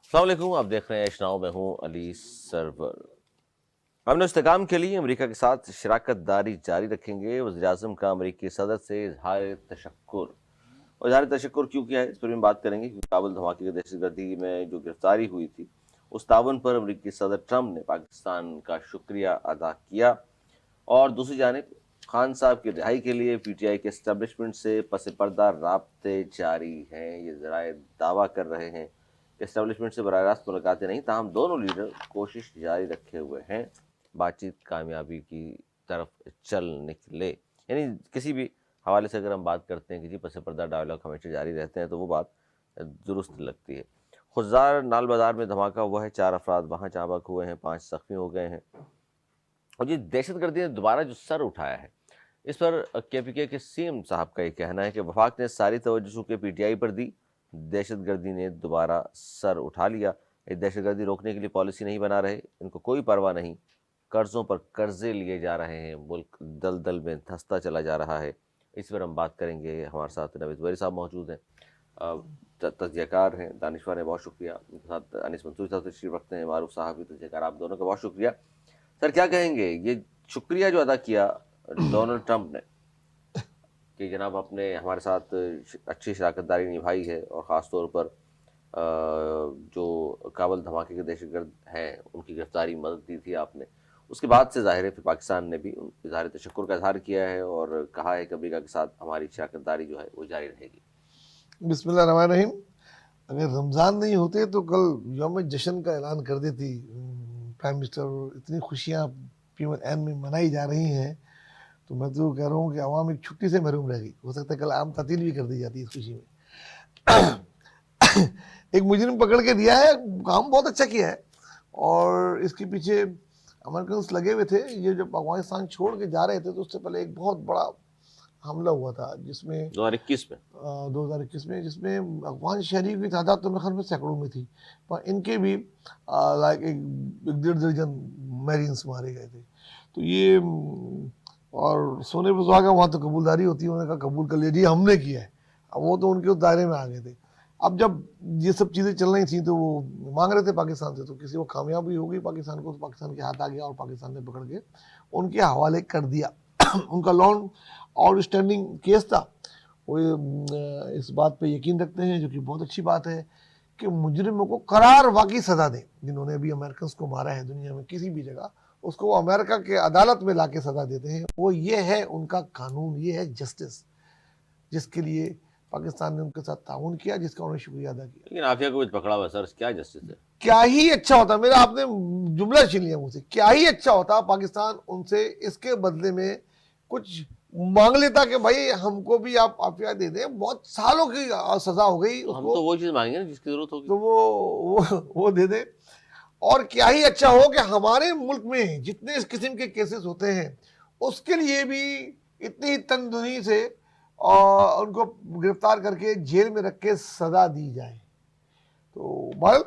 السلام علیکم، آپ دیکھ رہے ہیں اشناؤ، میں ہوں علی سرور۔ امن و استحکام کے لیے امریکہ کے ساتھ شراکت داری جاری رکھیں گے۔ وزیراعظم کا امریکی صدر سے اظہار تشکر۔ اور اظہار تشکر کیوں کیا ہے اس پر بھی بات کریں گے، کیونکہ کابل دھماکے کی دہشت گردی میں جو گرفتاری ہوئی تھی اس تعاون پر امریکی صدر ٹرمپ نے پاکستان کا شکریہ ادا کیا۔ اور دوسری جانب خان صاحب کی رہائی کے لیے پی ٹی آئی کے اسٹیبلشمنٹ سے پس پردہ رابطے جاری ہیں۔ یہ ذرائع دعویٰ کر رہے ہیں کہ اسٹیبلشمنٹ سے براہ راست ملاقاتیں نہیں، تاہم دونوں لیڈر کوشش جاری رکھے ہوئے ہیں بات چیت کامیابی کی طرف چل نکلے۔ یعنی کسی بھی حوالے سے اگر ہم بات کرتے ہیں کہ جی پس پردہ ڈائیلاگ ہمیشہ جاری رہتے ہیں تو وہ بات درست لگتی ہے۔ خزار نال بازار میں دھماکہ ہوا ہے، 4 افراد وہاں جاں بحق ہوئے ہیں، 5 زخمی ہو گئے ہیں۔ اور یہ دہشت گردی نے دوبارہ جو سر اٹھایا ہے اس پر کے پی کے سی ایم صاحب کا یہ کہنا ہے کہ وفاق نے ساری توجہ چونکہ پی ٹی آئی پر دی، دہشت گردی نے دوبارہ سر اٹھا لیا۔ یہ دہشت گردی روکنے کے لیے پالیسی نہیں بنا رہے، ان کو کوئی پرواہ نہیں، قرضوں پر قرضے لیے جا رہے ہیں، ملک دلدل میں دھنستا چلا جا رہا ہے۔ اس پر ہم بات کریں گے۔ ہمارے ساتھ نوید ویری صاحب موجود ہیں، تجزیہ کار ہیں، دانشور ہیں، بہت شکریہ۔ ان کے ساتھ انیس منصوری صاحب تشریف رکھتے ہیں، معروف صاحب بھی تجزیہ کار، آپ دونوں کا بہت شکریہ۔ سر کیا کہیں گے یہ شکریہ جو ادا کیا ڈونلڈ ٹرمپ نے کہ جناب آپ نے ہمارے ساتھ اچھی شراکت داری نبھائی ہے، اور خاص طور پر جو کابل دھماکے کے دہشت گرد ہیں ان کی گرفتاری مدد دی تھی آپ نے، اس کے بعد سے ظاہر ہے پھر پاکستان نے بھی اظہار تشکر کا اظہار کیا ہے اور کہا ہے کہ امریکہ کے ساتھ ہماری شراکت داری جو ہے وہ جاری رہے گی۔ بسم اللہ الرحمن الرحیم۔ اگر رمضان نہیں ہوتے تو کل یوم جشن کا اعلان کر دیتی پرائم منسٹر، اتنی خوشیاں PMN میں منائی جا رہی ہیں تو میں تو کہہ رہا ہوں کہ عوام ایک چھٹی سے محروم رہ گئی۔ ہو سکتا ہے کل عام تعطیل بھی کر دی جاتی اس خوشی میں۔ ایک مجرم پکڑ کے دیا ہے، کام بہت اچھا کیا ہے، اور اس کے پیچھے امریکنس لگے ہوئے تھے۔ یہ جب افغانستان چھوڑ کے جا رہے تھے تو اس سے پہلے ایک بہت بڑا حملہ ہوا تھا جس میں 2021 میں جس میں افغان شہریوں کی تعداد تو میرے خیال میں سینکڑوں میں تھی، پر ان کے بھی لائک ایک 1.5 درجن میرینس مارے گئے تھے۔ تو یہ اور سونے پہ سہاگا، وہاں تو قبولداری ہوتی ہے، انہوں نے کہا قبول کر لیا جی ہم نے کیا ہے۔ اب وہ تو ان کے دائرے میں آ گئے تھے۔ اب جب یہ سب چیزیں چل رہی تھیں تو وہ مانگ رہے تھے پاکستان سے، تو کسی کو کامیابی ہوگی پاکستان کو، تو پاکستان کے ہاتھ آ گیا اور پاکستان نے پکڑ کے ان کے حوالے کر دیا۔ ان کا لانگ آؤٹ اسٹینڈنگ کیس تھا۔ وہ اس بات پہ یقین رکھتے ہیں، جو کہ بہت اچھی بات ہے، کہ مجرموں کو قرار واقعی سزا دیں۔ جنہوں نے ابھی امریکنس کو مارا ہے دنیا میں کسی بھی جگہ، اس کو وہ امریکہ کے عدالت میں لا کے سزا دیتے ہیں۔ وہ یہ ہے ان کا قانون، یہ ہے جسٹس، جس کے لیے پاکستان نے ان کے ساتھ تعاون کیا، جس کا انہوں نے شکریہ ادا کیا۔ لیکن عافیہ کو پکڑا ہوا سر، کیا جسٹس ہے؟ کیا ہی اچھا ہوتا، میرا آپ نے جملہ چھین لیا مجھ سے، کیا ہی اچھا ہوتا پاکستان ان سے اس کے بدلے میں کچھ مانگ لیتا کہ بھائی ہم کو بھی آپ عافیہ دے دیں۔ بہت سالوں کی سزا ہو گئی اس ہم کو، تو وہ چیز مانگیں گے جس کی ضرورت ہوگی۔ تو وہ دے دیں۔ اور کیا ہی اچھا ہو کہ ہمارے ملک میں جتنے اس قسم کے کیسز ہوتے ہیں اس کے لیے بھی اتنی تندنی سے ان کو گرفتار کر کے جیل میں رکھ کے سزا دی جائے۔ تو بہرحال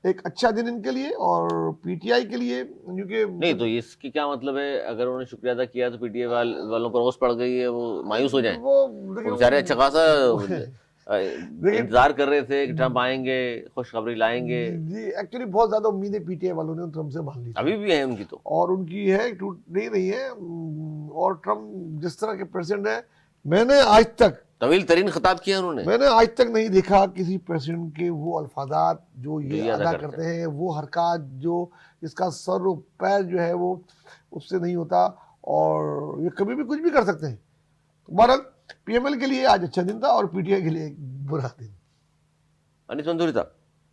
ایک اچھا دن ان کے لیے اور پی ٹی آئی کے لیے، کیونکہ نہیں تو اس کی کیا مطلب ہے، اگر انہوں نے شکریہ ادا کیا تو پی ٹی آئی والوں پر روس پڑ گئی ہے، وہ مایوس ہو جائیں؟ وہ وہ بیچارے اچھا خاصا انتظار کر رہے تھے کہ ٹرمپ آئیں گے، خوشخبری لائیں گے۔ جی ایکچولی بہت زیادہ امیدیں پی ٹی آئی والوں نے ٹرمپ سے مان لی، ابھی بھی ہیں ان کی تو، اور ان کی ہے ٹوٹ نہیں رہی ہے۔ اور ٹرمپ جس طرح کے پریزیڈنٹ ہے، میں نے آج تک طویل ترین خطاب کیا انہوں نے، نہیں دیکھا کسی پریزیڈنٹ کے وہ الفاظات جو یہ ادا کرتے ہیں، وہ حرکات جو جس کا سر و پیر جو ہے وہ اس سے نہیں ہوتا، اور یہ کبھی بھی کچھ بھی کر سکتے ہیں۔ بہرحال پی ایم ایل کے لیے آج اچھا دن تھا اور پی ٹی آئی کے لیے ایک برا دن۔ انیس منصوری صاحب،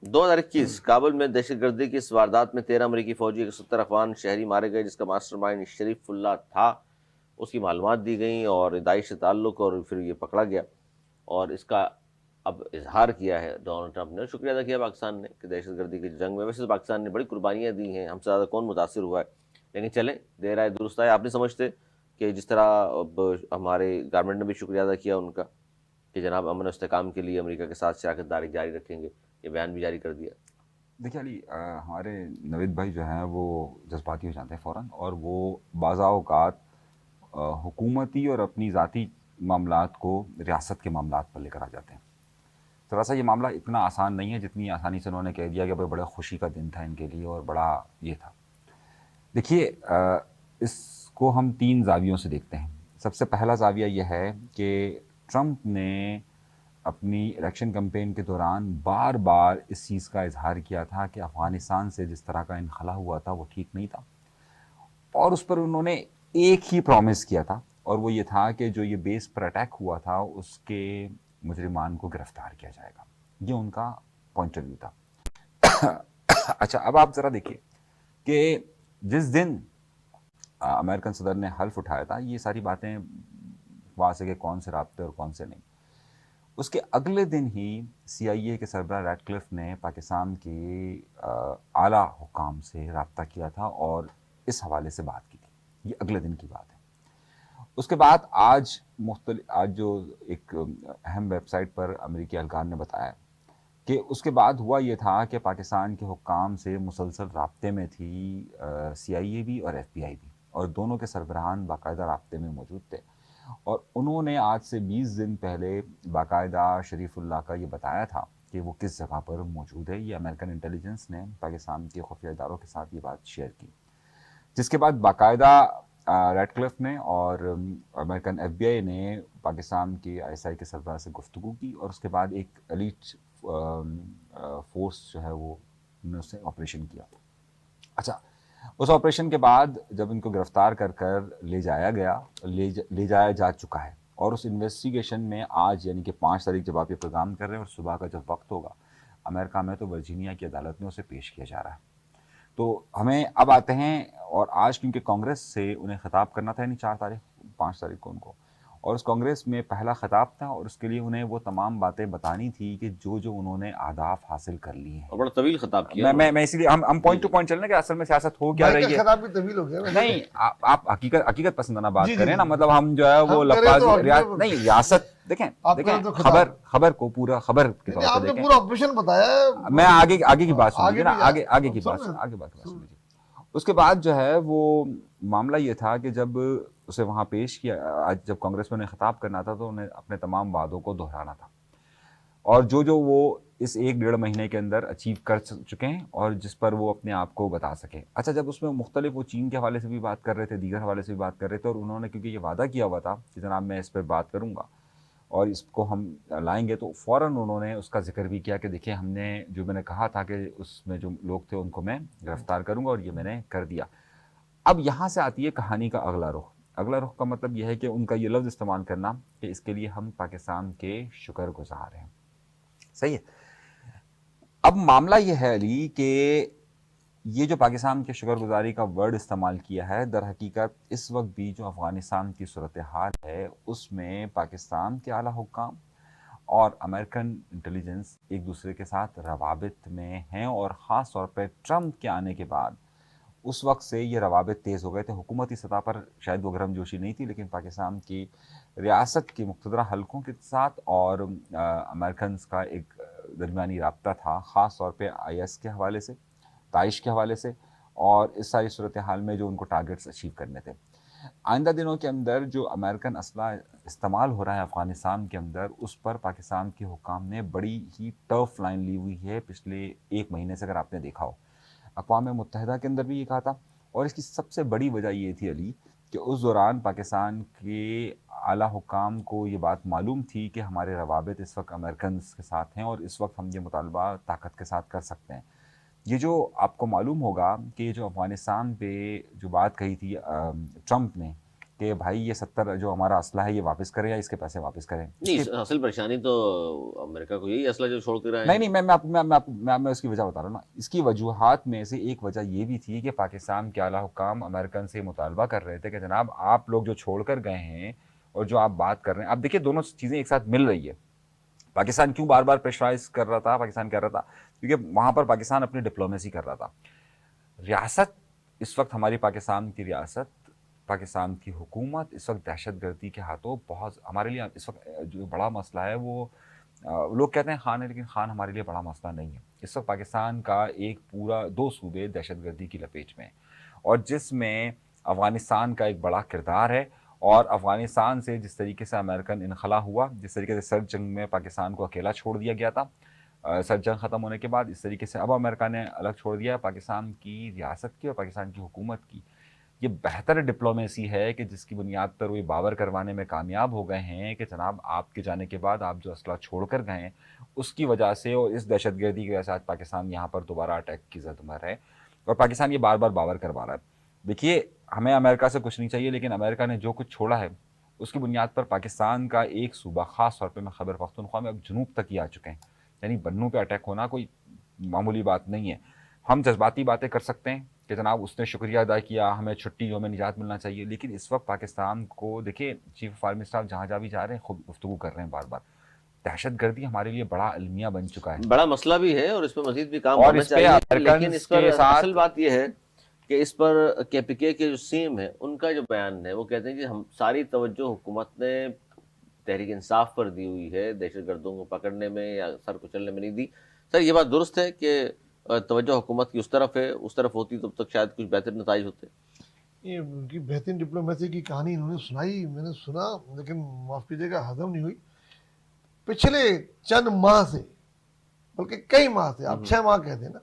2021 کابل میں دہشت گردی کی اس واردات میں 13 امریکی فوجی 170 افغان شہری مارے گئے، جس کا ماسٹر مائنڈ شریف اللہ تھا۔ اس کی معلومات دی گئیں اور داعش سے تعلق، اور پھر یہ پکڑا گیا، اور اس کا اب اظہار کیا ہے ڈونلڈ ٹرمپ نے، شکریہ ادا کیا پاکستان نے کہ دہشت گردی کی جنگ میں ویسے تو پاکستان نے بڑی قربانیاں دی ہیں، ہم سے زیادہ کون متاثر ہوا ہے، لیکن چلیں دیر آئے درست آئے۔ آپ نہیں سمجھتے کہ جس طرح اب ہمارے گورنمنٹ نے بھی شکریہ ادا کیا ان کا کہ جناب امن و استحکام کے لیے امریکہ کے ساتھ شراکت داری جاری رکھیں گے، یہ بیان بھی جاری کر دیا؟ دیکھیے علی، ہمارے نوید بھائی جو ہیں وہ جذباتی ہو جاتے ہیں فوراً، اور وہ بعض اوقات حکومتی اور اپنی ذاتی معاملات کو ریاست کے معاملات پر لے کر آ جاتے ہیں۔ थोड़ा सा ये मामला इतना आसान नहीं है जितनी आसानी से उन्होंने कह दिया कि भाई बड़ा खुशी का दिन था इनके लिए और बड़ा ये था। देखिए इसको हम 3 ज़ावियों से देखते हैं। सबसे पहला ज़ाविया यह है कि ट्रंप ने अपनी इलेक्शन कैंपेन के दौरान बार बार इस चीज़ का इजहार किया था कि अफ़गानिस्तान से जिस तरह का इनखला हुआ था वो ठीक नहीं था, और उस पर उन्होंने एक ही प्रॉमिस किया था, और वो ये था कि जो ये बेस पर अटैक हुआ था उसके मुजरिमान को गिरफ्तार किया जाएगा। ये उनका पॉइंट ऑफ व्यू था। अच्छा, अब आप ज़रा देखिए कि जिस दिन अमेरिकन सदर ने हल्फ उठाया था, ये सारी बातें वहाँ से कि कौन से राब्ते और कौन से नहीं, उसके अगले दिन ही CIA के सरबराह रैटक्लिफ ने पाकिस्तान के आला हुकाम से रब्ता किया था और इस हवाले से बात की थी। ये अगले दिन की बात है। उसके बाद आज जो एक अहम वेबसाइट पर अमेरिकी एहलकार ने बताया कि उसके बाद हुआ ये था कि पाकिस्तान के हुक्काम से मुसलसल राब्ते में थी CIA भी और FBI भी, और दोनों के सरबराहान बाकायदा राब्ते में मौजूद थे, और उन्होंने आज से 20 दिन पहले बाकायदा शरीफुल्लाह का ये बताया था कि वो किस जगह पर मौजूद है। ये अमेरिकन इंटेलिजेंस ने पाकिस्तान के खुफिया इदारों के साथ ये बात शेयर की, जिसके बाद बाकायदा रैटक्लिफ ने और अमेरिकन FBI ने पाकिस्तान के ISI के सरबराह से गुफ्तगू की, और उसके बाद एक एलीट फोर्स जो है वो उससे ऑपरेशन किया। अच्छा, उस ऑपरेशन के बाद जब इनको गिरफ्तार कर ले जाया जा चुका है, और उस इन्वेस्टिगेशन में आज यानी कि 5 तारीख जब आप ये प्रोग्राम कर रहे हैं और सुबह का जब वक्त होगा अमेरिका में, तो वर्जीनिया की अदालत में उसे पेश किया जा रहा है। तो हमें अब आते हैं, और आज क्योंकि कांग्रेस से उन्हें खिताब करना था यानी 5 तारीख को उनको, और उस कांग्रेस में पहला खिताब था, और उसके लिए उन्हें वो तमाम बातें बतानी थी कि जो उन्होंने आदाफ हासिल कर लिए हैं। और बड़ा तवील खिताब किया। मैं इसीलिए हम पॉइंट टू पॉइंट चल रहे हैं कि असल में सियासत हो क्या रही है। खिताब भी तवील हो गया नहीं, आप हकीकत पसंदाना बात जी, करें जी, ना, जी। मतलब हम जो है वो हम करें लफ्ज़ तो नहीं, रियासत देखें तो खिताब। खबर को पूरा खबर के तौर पे आपने देखें। पूरा ऑपरेशन बताया, मैं आगे की बात सुन लीजिए ना, आगे की बात सुन लीजिए। उसके बाद जो है वो मामला ये था कि जब उसे वहाँ पेश किया, आज जब कांग्रेस में उन्हें खिताब करना था तो उन्हें अपने तमाम वादों को दोहराना था, और जो वो इस 1-1.5 महीने के अंदर अचीव कर चुके हैं और जिस पर वो अपने आप को बता सके। अच्छा, जब उसमें मुख्तलिफ वो चीन के हवाले से भी बात कर रहे थे, दीगर हवाले से भी बात कर रहे थे, और उन्होंने क्योंकि ये वादा किया हुआ था कि जनाब मैं इस पर बात करूँगा और इसको हम लाएंगे, तो फ़ौरन उन्होंने उसका जिक्र भी किया कि देखिए हमने जो मैंने कहा था कि उसमें जो लोग थे उनको मैं गिरफ्तार करूँगा, और ये मैंने कर दिया। अब यहाँ से आती है कहानी का अगला रुख। अगला रुख का मतलब यह है कि उनका ये लफ्ज़ इस्तेमाल करना कि इसके लिए हम पाकिस्तान के शुक्रगुजार हैं। सही है। अब मामला यह है अली कि ये जो पाकिस्तान के शुक्रगुजारी का वर्ड इस्तेमाल किया है, दर हकीकत इस वक्त भी जो अफ़गानिस्तान की सूरत हाल है उसमें पाकिस्तान के आला हुक्काम और अमेरिकन इंटेलिजेंस एक दूसरे के साथ रवाबित में हैं, और ख़ास तौर पर ट्रंप के आने के बाद उस वक्त से ये रवाबित तेज़ हो गए थे। हुकूमती सतह पर शायद वो गर्मजोशी नहीं थी, लेकिन पाकिस्तान की रियासत के मुख्तदरा हलकों के साथ और अमेरिकन का एक दरमियानी राब्ता था, ख़ास तौर पे IS के हवाले से, दाइश के हवाले से, और इस सारी सूरत हाल में जो उनको टारगेट्स अचीव करने थे। आइंदा दिनों के अंदर जो अमेरिकन असला इस्तेमाल हो रहा है अफ़गानिस्तान के अंदर, उस पर पाकिस्तान के हुक्काम ने बड़ी ही टफ लाइन ली हुई है पिछले 1 महीने से, अगर आपने देखा हो। अक़वाम मुत्तहिदा के अंदर भी ये कहा था, और इसकी सबसे बड़ी वजह ये थी अली कि उस दौरान पाकिस्तान के आला हुक्काम को ये बात मालूम थी कि हमारे रवाबित इस वक्त अमेरिकन के साथ हैं, और इस वक्त हम ये मुतालबा ताकत के साथ कर सकते हैं। ये जो आपको मालूम होगा कि जो अफ़गानिस्तान पे जो बात कही थी ट्रंप ने कि भाई ये 70 जो हमारा असला है ये वापस करें या इसके पैसे वापस करें। नहीं, असल परेशानी तो अमेरिका को यही असला जो छोड़ के रहा है। नहीं, मैं उसकी वजह बता रहा हूँ ना। इसकी वजूहात में से एक वजह ये भी थी कि पाकिस्तान के आला हुक्काम अमेरिकन से मुतालबा कर रहे थे कि जनाब आप लोग जो छोड़ कर गए हैं और जो आप बात कर रहे हैं, आप देखिए दोनों चीज़ें एक साथ मिल रही है। पाकिस्तान क्यों बार बार प्रेशराइज कर रहा था, पाकिस्तान कह रहा था क्योंकि वहाँ पर पाकिस्तान अपनी डिप्लोमेसी कर रहा था। रियासत इस वक्त हमारी पाकिस्तान की रियासत, पाकिस्तान की हुकूमत इस वक्त दहशतगर्दी के हाथों बहुत, हमारे लिए इस वक्त जो बड़ा मसला है वो लोग कहते हैं खान है, लेकिन खान हमारे लिए बड़ा मसला नहीं है। इस वक्त पाकिस्तान का एक पूरा 2 सूबे दहशतगर्दी की लपेट में, और जिसमें अफ़गानिस्तान का एक बड़ा किरदार है, اور افغانستان سے جس طریقے سے امریکن انخلا ہوا، جس طریقے سے سرد جنگ میں پاکستان کو اکیلا چھوڑ دیا گیا تھا، سرد جنگ ختم ہونے کے بعد اس طریقے سے اب امریکہ نے الگ چھوڑ دیا پاکستان کی ریاست کی اور پاکستان کی حکومت کی. یہ بہتر ڈپلومیسی ہے کہ جس کی بنیاد پر وہ باور کروانے میں کامیاب ہو گئے ہیں کہ جناب آپ کے جانے کے بعد آپ جو اسلحہ چھوڑ کر گئے ہیں اس کی وجہ سے اور اس دہشت گردی کی وجہ سے آج پاکستان یہاں پر دوبارہ اٹیک کی زد میں ہے، اور پاکستان یہ بار بار باور کروا رہا ہے. دیکھیے ہمیں امریکہ سے کچھ نہیں چاہیے، لیکن امریکہ نے جو کچھ چھوڑا ہے اس کی بنیاد پر پاکستان کا ایک صوبہ، خاص طور پہ میں خیبر پختونخوا میں اب جنوب تک ہی آ چکے ہیں. یعنی بنوں پہ اٹیک ہونا کوئی معمولی بات نہیں ہے. ہم جذباتی باتیں کر سکتے ہیں کہ جناب اس نے شکریہ ادا کیا، ہمیں چھٹی، ہمیں نجات ملنا چاہیے، لیکن اس وقت پاکستان کو دیکھیے چیف آف آرمی اسٹاف جہاں بھی جا رہے ہیں خود گفتگو کر رہے ہیں بار بار. دہشت گردی ہمارے لیے بڑا المیہ بن چکا ہے، بڑا مسئلہ بھی ہے اور اس پہ مزید بھی کام اور ہونا اس پہ چاہیے. لیکن امریکنز اس پر کے ساتھ اصل بات یہ ہے کہ اس پر کے پی کے جو سی ایم ہے ان کا جو بیان ہے وہ کہتے ہیں کہ ہم ساری توجہ حکومت نے تحریک انصاف پر دی ہوئی ہے، دہشت گردوں کو پکڑنے میں یا سر کچلنے میں نہیں دی. سر یہ بات درست ہے کہ توجہ حکومت کی اس طرف ہوتی تو تب تک شاید کچھ بہتر نتائج ہوتے. یہ ان کی بہترین ڈپلومیسی کی کہانی انہوں نے سنائی، میں نے سنا، لیکن معاف کیجیے گا ہضم نہیں ہوئی. پچھلے چند ماہ سے، بلکہ کئی ماہ سے، آپ 6 ماہ کہتے ہیں نا،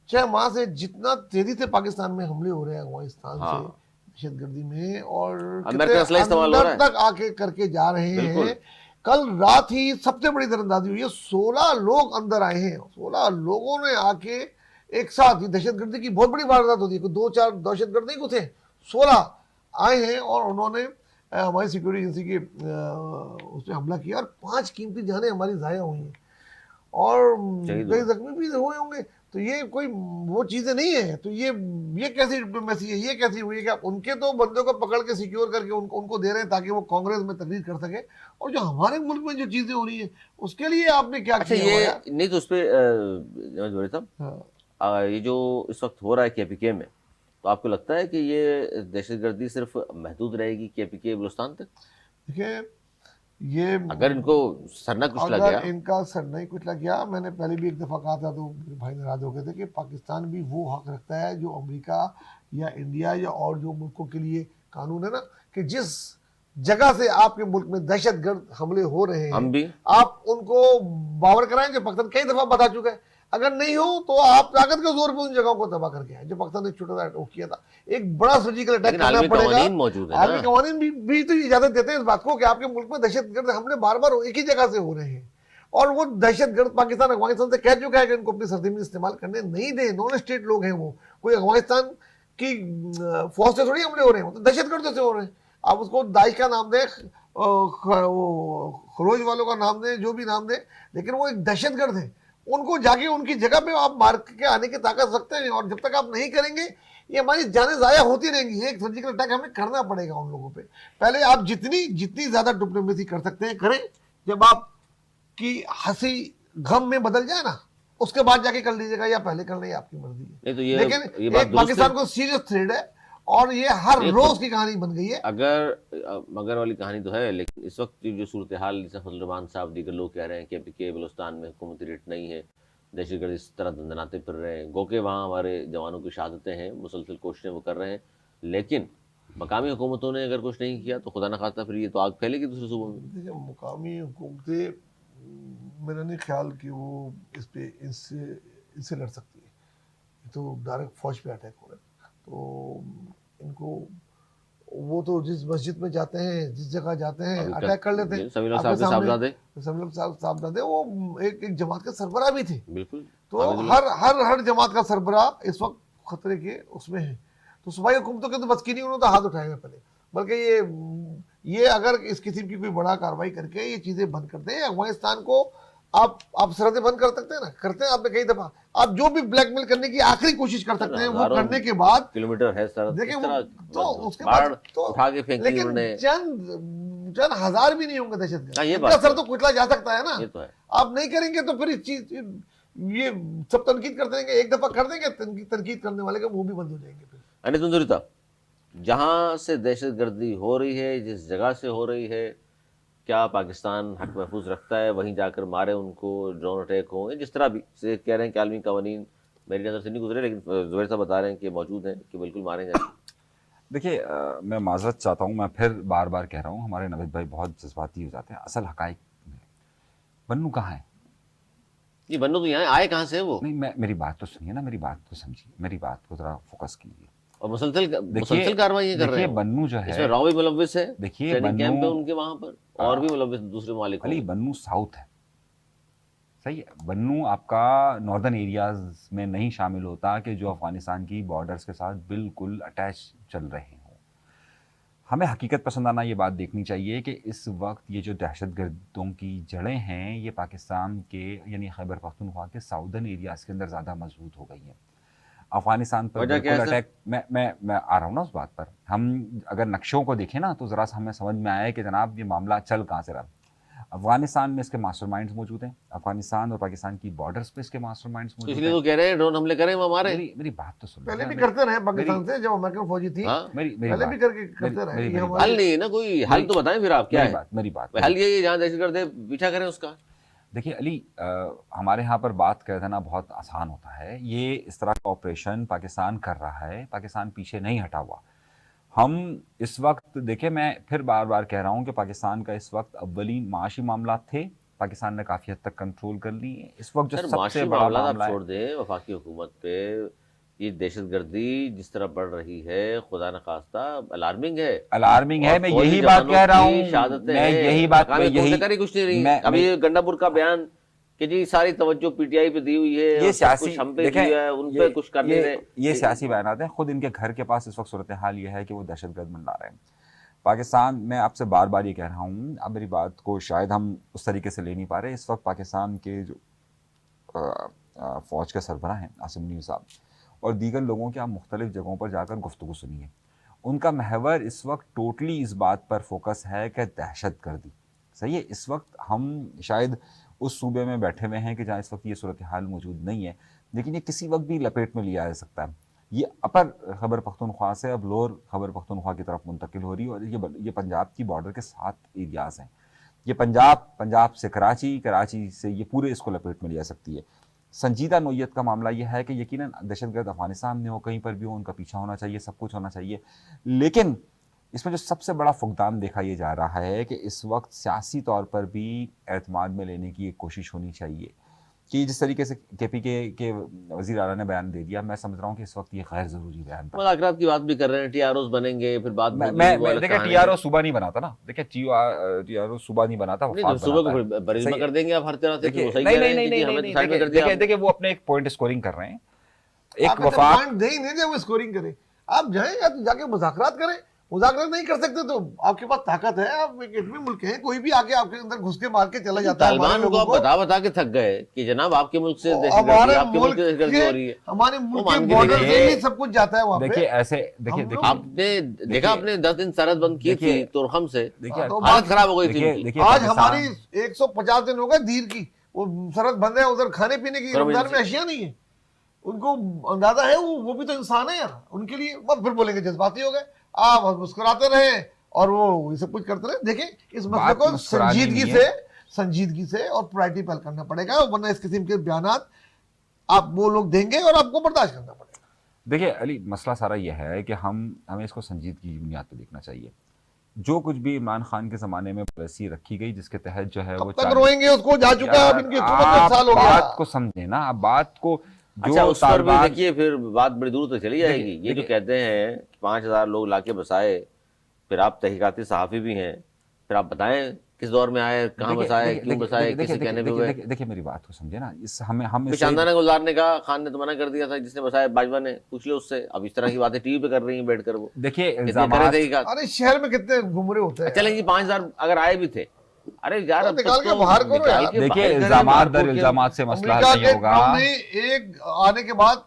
6 ماہ سے جتنا تیزی سے پاکستان میں حملے ہو رہے ہیں افغانستان سے دہشت گردی میں، اور امریکن اسلحہ استعمال ہو رہا اندر ہے. تک آ کے کر کے جا رہے بالکل. ہیں. کل رات ہی سب سے بڑی درندازی ہوئی ہے، 16 لوگ اندر آئے ہیں، 16 لوگوں نے آ کے ایک ساتھ، یہ دہشت گردی کی بہت بڑی واردات ہوتی ہے، کوئی 2-4 دہشت گرد نہیں گھسے، 16 آئے ہیں اور انہوں نے ہماری سیکورٹی ایجنسی کے اس پہ حملہ کیا، اور 5 قیمتی جانیں ہماری ضائع ہوئی ہیں اور کئی زخمی بھی ہوئے ہوں گے. تو یہ کوئی وہ چیزیں نہیں ہیں. تو یہ کیسی ڈپلومیسی ہے، یہ کیسی ہوئی ہے کہ آپ ان کے تو بندوں کو پکڑ کے سیکیور کر کے ان کو دے رہے ہیں تاکہ وہ کانگریس میں تقریر کر سکے، اور جو ہمارے ملک میں جو چیزیں ہو رہی ہیں اس کے لیے آپ نے کیا اچھا کیا یہ ہوا ہے؟ نہیں تو اس پہ جوہری صاحب، یہ جو اس وقت ہو رہا ہے کے پی کے میں، تو آپ کو لگتا ہے کہ یہ دہشت گردی صرف محدود رہے گی کے پی کے بلوچستان تک؟ دیکھیں یہ اگر ان کو سر نہ کچلا اگر گیا، ان کا سر نہیں کچلا گیا، میں نے پہلے بھی ایک دفعہ کہا تھا تو میرے بھائی ناراض ہو گئے تھے کہ پاکستان بھی وہ حق رکھتا ہے جو امریکہ یا انڈیا یا اور جو ملکوں کے لیے قانون ہے نا، کہ جس جگہ سے آپ کے ملک میں دہشت گرد حملے ہو رہے ہم ہیں بھی آپ ان کو باور کرائیں. جو پاکستان کئی دفعہ بتا چکا ہے، اگر نہیں ہو تو آپ طاقت کے زور پہ ان جگہوں کو تباہ کر کے آئیں. جو پاکستان نے چھوٹا سا وہ کیا تھا، ایک بڑا سرجیکل اٹیک لیکن کرنا عالمی پڑے گا. قوانین موجود ہیں عالمی نا. قوانین بھی تو اجازت دیتے ہیں اس بات کو کہ آپ کے ملک میں دہشت گرد حملے بار بار ایک ہی جگہ سے ہو رہے ہیں، اور وہ دہشت گرد پاکستان افغانستان سے کہہ چکا ہے کہ ان کو اپنی سرزمین استعمال کرنے نہیں دیں. نان اسٹیٹ لوگ ہیں وہ، کوئی افغانستان کی فوج سے تھوڑی حملے ہو رہے ہیں، تو دہشت گردوں سے ہو رہے ہیں. آپ اس کو داعش کا نام دیں، خروج والوں کا نام دیں، جو بھی نام دیں، لیکن وہ ایک دہشت گرد ہیں. ان کو جا کے ان کی جگہ پہ آپ مار کے آنے کی طاقت رکھتے ہیں، اور جب تک آپ نہیں کریں گے یہ ہماری جانیں ضائع ہوتی رہیں گی. ایک سرجیکل اٹیک ہمیں کرنا پڑے گا ان لوگوں پہ. پہلے آپ جتنی زیادہ ڈپلومیسی کر سکتے ہیں کریں، جب آپ کی ہنسی غم میں بدل جائے نا اس کے بعد جا کے کر لیجیے گا، یا پہلے کر لیں، آپ کی مرضی ہے. نہیں تو لیکن یہ بات ایک درست پاکستان ہے. کو سیریس تھریٹ ہے اور یہ ہر روز کی کہانی بن گئی ہے. اگر مگر والی کہانی تو ہے، لیکن اس وقت جو صورتحال، جیسے فضل الرحمان صاحب دیگر لوگ کہہ رہے ہیں کہ پی کے بلوچستان میں حکومتی ریٹ نہیں ہے، دہشت گرد اس طرح دندناتے پھر رہے ہیں، گو کہ وہاں ہمارے جوانوں کی شہادتیں ہیں، مسلسل کوششیں وہ کر رہے ہیں، لیکن مقامی حکومتوں نے اگر کچھ نہیں کیا تو خدا نخواستہ پھر یہ تو آگ پھیلے گی دوسرے صوبوں میں. دیکھیں مقامی حکومتیں، میرا نہیں خیال کہ وہ اس پہ ان سے لڑ سکتی ہے. یہ تو ڈائریکٹ فوج پہ اٹیک ہو رہا ہے، تو ان کو وہ تو جس مسجد میں جاتے ہیں، جس جگہ جاتے ہیں اٹیک کر لیتے ہیں. سمیع آپ صاحب کے کے سامنے صاحبزادے، سملم صاحبزادے وہ ایک جماعت کے سربراہ بھی تھے. بالکل تو ہر جماعت کا سربراہ اس وقت خطرے کے اس میں ہے. تو صوبائی حکومتوں کے تو بس کی نہیں، انہوں نے تو ہاتھ اٹھائے ہوئے پہلے. بلکہ یہ اگر اس قسم کی کوئی بڑا کاروائی کر کے یہ چیزیں بند کرتے ہیں، افغانستان کو آپ سرحدیں بند کر سکتے ہیں نا، کرتے ہیں آپ نے کئی دفعہ. آپ جو بھی بلیک میل کرنے کی آخری کوشش کر سکتے ہیں وہ کرنے کے بعد کلومیٹر ہے سر، دیکھیں اس طرح تو اس کے باڑ بعد تو اٹھا کے پھینکی انہوں لیکن نے. چند ہزار بھی نہیں ہوں گے دہشت گرد، یہ ان کا بات سر تو کچلا جا سکتا ہے نا. یہ تو ہے. آپ نہیں کریں گے تو پھر اس چیز یہ سب تنقید کرتے ہیں کہ ایک دفعہ کر دیں گے، تنقید کرنے والے کا منہ بھی بند ہو جائیں گے. پھر انیس منظوری صاحب، جہاں سے دہشت گردی ہو رہی ہے، جس جگہ سے ہو رہی ہے، کیا پاکستان حق محفوظ رکھتا ہے وہیں جا کر مارے ان کو، ڈرون اٹیک ہوں، جس طرح بھی سے کہہ رہے ہیں کہ عالمی قوانین میری نظر سے نہیں گزرے، لیکن زبیر صاحب بتا رہے ہیں کہ موجود ہیں کہ بالکل مارے جائیں. देखिए मैं माजरत चाहता हूँ, मैं फिर बार बार कह रहा हूँ, हमारे नवीद भाई बहुत जज्बाती हो जाते हैं। असल हकाइक बन्नू कहाँ है? ये बन्नू तो यहाँ आए कहाँ से वो? नहीं, मैं मेरी बात तो सुनिए ना, मेरी बात तो समझिए, मेरी बात को जरा फोकस कीजिए। और मुसलसल कार्रवाई कर रहे देखिए हैं। बन्नू जो है, इसमें रॉ भी मुलव्विस है, देखिए ट्रेनिंग कैंप है बन्नू उनके वहां पर, और भी मुलव्विस दूसरे मालिक अली होंगे। बन्नू साउथ है, सही है। बन्नू आपका नॉर्दर्न एरियाज में नहीं शामिल होता कि जो अफगानिस्तान की बॉर्डर्स के साथ बिल्कुल अटैच चल रहे हों। हमें हकीकत पसंदाना ये बात देखनी चाहिए कि इस वक्त ये जो दहशतगर्दों की जड़ें हैं ये पाकिस्तान के यानी खैबर पख्तूनख्वा के साउदर्न एरियाज़ के अंदर ज़्यादा मजबूत हो गई हैं। अफगानिस्तान पर वजह क्या बिल्कुल है सर? अटैक, मैं आ रहा हूँ ना उस बात पर। हम अगर नक्शों को देखें ना तो ज़रा सा हमें समझ में आया कि जनाब ये मामला चल कहाँ से रहा। अफगानिस्तान में इसके मास्टरमाइंड्स मौजूद हैं, अफगानिस्तान और पाकिस्तान की बॉर्डर्स पे इसके मास्टरमाइंड्स तो मौजूद इसलिए हैं। तो कह रहे हैं ड्रोन हमले करें वो हमारे। मेरी बात तो सुन पहले भी मेरी- करते रहे पाकिस्तान मेरी- से, जब अमेरिकन फौजी थी हाँ, मेरी पहले भी करके करते रहे। ये हमारे हल नहीं है ना कोई, हल तो बताएं फिर आप क्या है? मेरी बात भाई हल ये है, जहाँ दहशतगर्द है पीछा करें उसका। देखिए अली, हमारे यहाँ पर बात कर देना बहुत आसान होता है। ये इस तरह का ऑपरेशन पाकिस्तान कर रहा है, पाकिस्तान पीछे नहीं हटा हुआ। हम इस वक्त देखिए, मैं फिर बार बार कह रहा हूँ कि पाकिस्तान का इस वक्त अव्वली माशी मामला थे, पाकिस्तान ने काफ़ी हद तक कंट्रोल कर ली। इस वक्त जो सर सबसे माशी बड़ा मामला आप मामला है, छोड़ दें, वफाकी हुकूमत पे ये दहशतगर्दी जिस तरह बढ़ रही है, खुदा न खास्ता अलार्मिंग है। अलार्मिंग है। और मैं फौजी यही बात जवानों कह रहा की हूँ, शहादतें मैं हैं। यही बात मकामी हुकूमत यही कर ही कुछ नहीं रही। मैं- अभी मैं- ये गंडापुर का बयान कि जी सारी तवज्जो पीटीआई पे दी हुई है, ये और सब सियासी कुछ हम पे देखें, दी है, उन पे कुछ कर नहीं रहे। ये सियासी बयानात हैं। खुद इनके घर के पास इस वक्त सूरत हाल ये है कि वो दहशतगर्द मंडा रहे हैं पाकिस्तान। मैं आपसे बार बार ये कह रहा हूँ, अब मेरी बात को शायद हम उस तरीके से ले नहीं पा रहे। इस वक्त पाकिस्तान के जो फ़ौज के सरबराह हैं आसिम मुनीर साहब और दीगर लोगों के आप मुख्तलिफ जगहों पर जाकर गुफ्तगू सुनिए। उनका महवर इस वक्त टोटली इस बात पर फोकस है कि दहशतगर्दी, सही है। इस वक्त हम शायद उस सूबे में बैठे हुए हैं कि जहाँ इस वक्त ये सूरत हाल मौजूद नहीं है, लेकिन ये किसी वक्त भी लपेट में लिया जा सकता है। ये अपर खैबर पख्तूनख्वा से अब लोअर खैबर पख्तूनख्वा की तरफ मुंतकिल हो रही है, और ये पंजाब की बॉर्डर के 7 एरियाज़ हैं। ये पंजाब से कराची से ये पूरे इसको लपेट में लिया सकती है। संजीदा नोयत का मामला यह है कि यकीनन दहशतगर्द अफगानिस्तान में हो, कहीं पर भी हो, उनका पीछा होना चाहिए, सब कुछ होना चाहिए। लेकिन इसमें जो सबसे बड़ा फुकदान देखा ये जा रहा है कि इस वक्त सियासी तौर पर भी एतमाद में लेने की एक कोशिश होनी चाहिए कि जिस तरीके से KPK के वज़ीर आला ने बयान दे दिया, मैं समझ रहा हूँ कि इस वक्त ये गैर ज़रूरी बयान था। मुज़ाकरात की बात भी कर रहे हैं, TROs बनेंगे, फिर बात मैं देखिए TRO सूबा नहीं बनाता ना, देखिए TRO सूबा नहीं बनाता, सुबह को बरीज में कर देंगे आप हर तरह से। देखिए सही कह रहे हैं कि हमें तो साइड में कर दिया। देखिए वो अपने एक पॉइंट स्कोरिंग कर रहे हैं, एक आप वफाक पॉइंट दे ही नहीं दे, वो स्कोरिंग करे। आप जाएं या तो जाके मुज़ाकरात करें। मुज़ाकरात नहीं कर सकते तो आपके पास ताकत है, आप एक एटमी मुल्क हैं, कोई भी आके आपके अंदर घुस के मार के चला जाता है। तालिबान को आप बता के थक गए कि जनाब आपके मुल्क से दहशतगर्दी, हमारे आपके मुल्क से मुल्क दहशतगर्दी हो रही है। हमारे मुल्क वो के मान के बॉर्डर देखिए। से ही सब कुछ जाता है वहाँ देखिए पे। ऐसे देखिए हम देखिए आपने देखा, आपने 10 दिन सरहद बंद की थी देखिए- तुरखम से, देखिए तो हालत खराब हो गई थी देखिए उनकी। देखिए आज पाकिस्तान- हमारी 150 दिन हो गए धीर की, वो सरहद बंद है, उधर खाने पीने की रमजान में अशिया नहीं है। उनको अंदाजा है, वो भी तो इंसान है यार। उनके लिए बस फिर बोलेंगे जज्बाती हो गए, आप मुस्कुराते रहे और वो ये सब कुछ करते रहे। देखें, इस मसले बात को मुस्कुरानी संजीदगी से और प्रायोरिटी पर करना पड़ेगा, वरना इस किस्म के बयानात आप वो लोग देंगे और आपको बर्दाश्त करना पड़ेगा। देखिए अली, मसला सारा यह है कि हमें इसको संजीदगी की बुनियाद पर देखना चाहिए। जो कुछ भी इमरान खान के ज़माने में पॉलिसी रखी गई जिसके तहत जो है वो कब तक रोएंगे उसको, जा चुका है अब इनकी हुकूमत का आप साल हो गया। बात को समझे ना, आप बात को जो अच्छा, उस पर भी तालिबान- देखिए, फिर बात बड़ी दूर तक चली जाएगी। ये जो कहते हैं कि 5000 लोग लाके बसाए, फिर आप तहकीकाती सहाफ़ी भी हैं, फिर आप बताएं किस दौर में आए, कहाँ बसाए, क्यों बसाए, किससे कहने पे हुए। देखिए मेरी बात को समझे ना, इस हम इससे- शानदाना गुलजार ने कहा, खान ने तो मना कर दिया था, जिसने बसाया बाजवा ने, पूछ लो उससे। अब इस तरह की बातें टीवी पे कर रही हैं बैठ कर वो। देखिए कितने इल्जामात- करे तहकीकात। अरे शहर में कितने घुमरे होते हैं। चलें जी, 5000 अगर आए भी थे, अरे यार अब निकाल तक के तो बाहर करो निकाल यार। के देखिए बाहर करें, इल्जामात बाहर दर को इल्जामात से मसला अमेरिका नहीं के होगा। ट्रम्प ने एक आने के बाद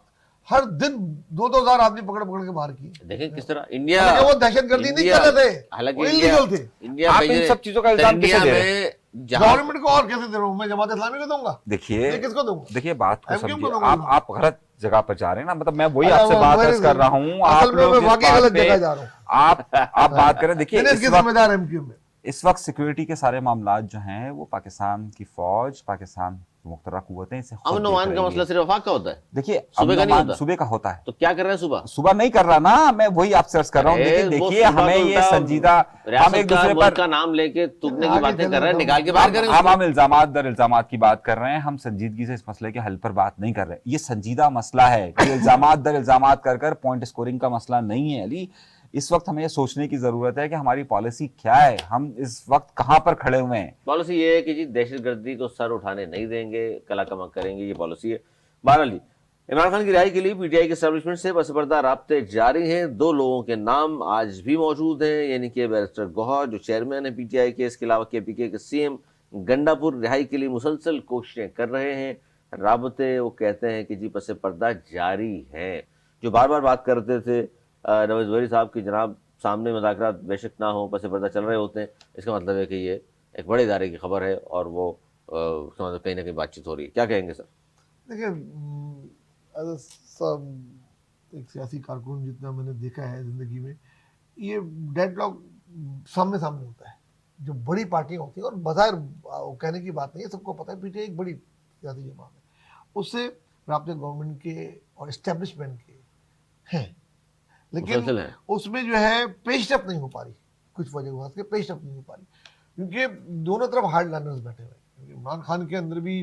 हर दिन 2,000 आदमी पकड़ के बाहर किए। देखें किस तरह इंडिया, हालांकि वो दहशतगर्दी नहीं कर रहे थे, हालांकि वो इंडिया, इलीगल थे। इंडिया आप इन सब चीजों का इल्जाम किसे दे रहे हैं? गवर्नमेंट को और कैसे दे रहा हूँ मैं? जमात इस्लामी को दूंगा? देखिए मैं किसको दूंगा? देखिए बात को MQM को समझिए, दूंगा? आप गलत जगह पर जा रहे हैं ना, मतलब मैं वही अरे आपसे वो बात मेरे- अर्ज कर रहा हूँ। आप असल में लोग मैं इस वाकई बात गलत पे- जगह जा रहा हूँ। आप बात करें। देखिए मैंने इसकी जिम्मेदार MQM में। इस वक्त सिक्योरिटी के सारे मामलात जो हैं वो पाकिस्तान की फौज, पाकिस्तान मुख्तरा कुव्वतें इसे खुद अमन देख अमान का रही मसला है। सिर्फ वफाक का होता है, देखिए सुबह का नहीं होता। सुबह का होता है, तो क्या कर रहे हैं सुबह? सुबह नहीं कर रहा ना, मैं वही आपसे अर्ज कर रहा हूँ। अरे, देखिए वो देखिए सुबह हमें तो ये उल्टा संजीदा, हम रियासत एक का, दूसरे मुल्क पर का नाम लेके तुगने की आगे बातें चलो, कर रहे हैं, हम- निकाल के बाहर करें उसको। हम इल्जाम दर इल्जाम की बात कर रहे हैं, हम संजीदगी से इस मसले के हल पर बात नहीं कर रहे। ये संजीदा मसला है कि इल्जाम दर इल्जाम कर पॉइंट स्कोरिंग का मसला नहीं है अली। इस वक्त हमें ये सोचने की जरूरत है कि हमारी पॉलिसी क्या है, हम इस वक्त कहाँ पर खड़े हुए हैं। पॉलिसी ये है कि जी दहशतगर्दी को सर उठाने नहीं देंगे, कला कमा करेंगे, ये पॉलिसी है। बहरहाल इमरान खान की रिहाई के लिए पीटीआई के एस्टेब्लिशमेंट से बसपर्दा राब्ते जारी हैं। 2 लोगों के नाम आज भी मौजूद हैं, यानी कि बैरिस्टर गौहर जो चेयरमैन है पीटीआई के, इसके अलावा केपीके के सीएम गंडापुर रिहाई के लिए मुसलसल कोशिशें कर रहे हैं। राब्ते वो कहते हैं कि जी पस पर्दा जारी हैं। जो बार बार बात करते थे नवाज वज़ीर साहब की जनाब सामने मुज़ाकरात बेशक ना हो, पस पर्दा चल रहे होते हैं, इसका मतलब है कि ये एक बड़े इदारे की खबर है और वो उसका मतलब कहीं ना कहीं बातचीत हो रही है। क्या कहेंगे सर? देखिए एक सियासी कारकुन जितना मैंने देखा है ज़िंदगी में, ये डेडलॉक सामने सामने होता है। जो बड़ी पार्टियां होती हैं, और बाजार कहने की बात नहीं है, सबको पता है पीटीआई एक बड़ी सियासी जमात है, उससे राब्ते गवर्नमेंट के और इस्टेब्लिशमेंट के हैं, मुसलसल लेकिन है। उसमें जो है पेशरफ नहीं हो पा रही, कुछ वजह से पेशरफ नहीं हो पा रही, क्योंकि दोनों तरफ हार्ड लाइनर्स बैठे हुए हैं। इमरान खान के अंदर भी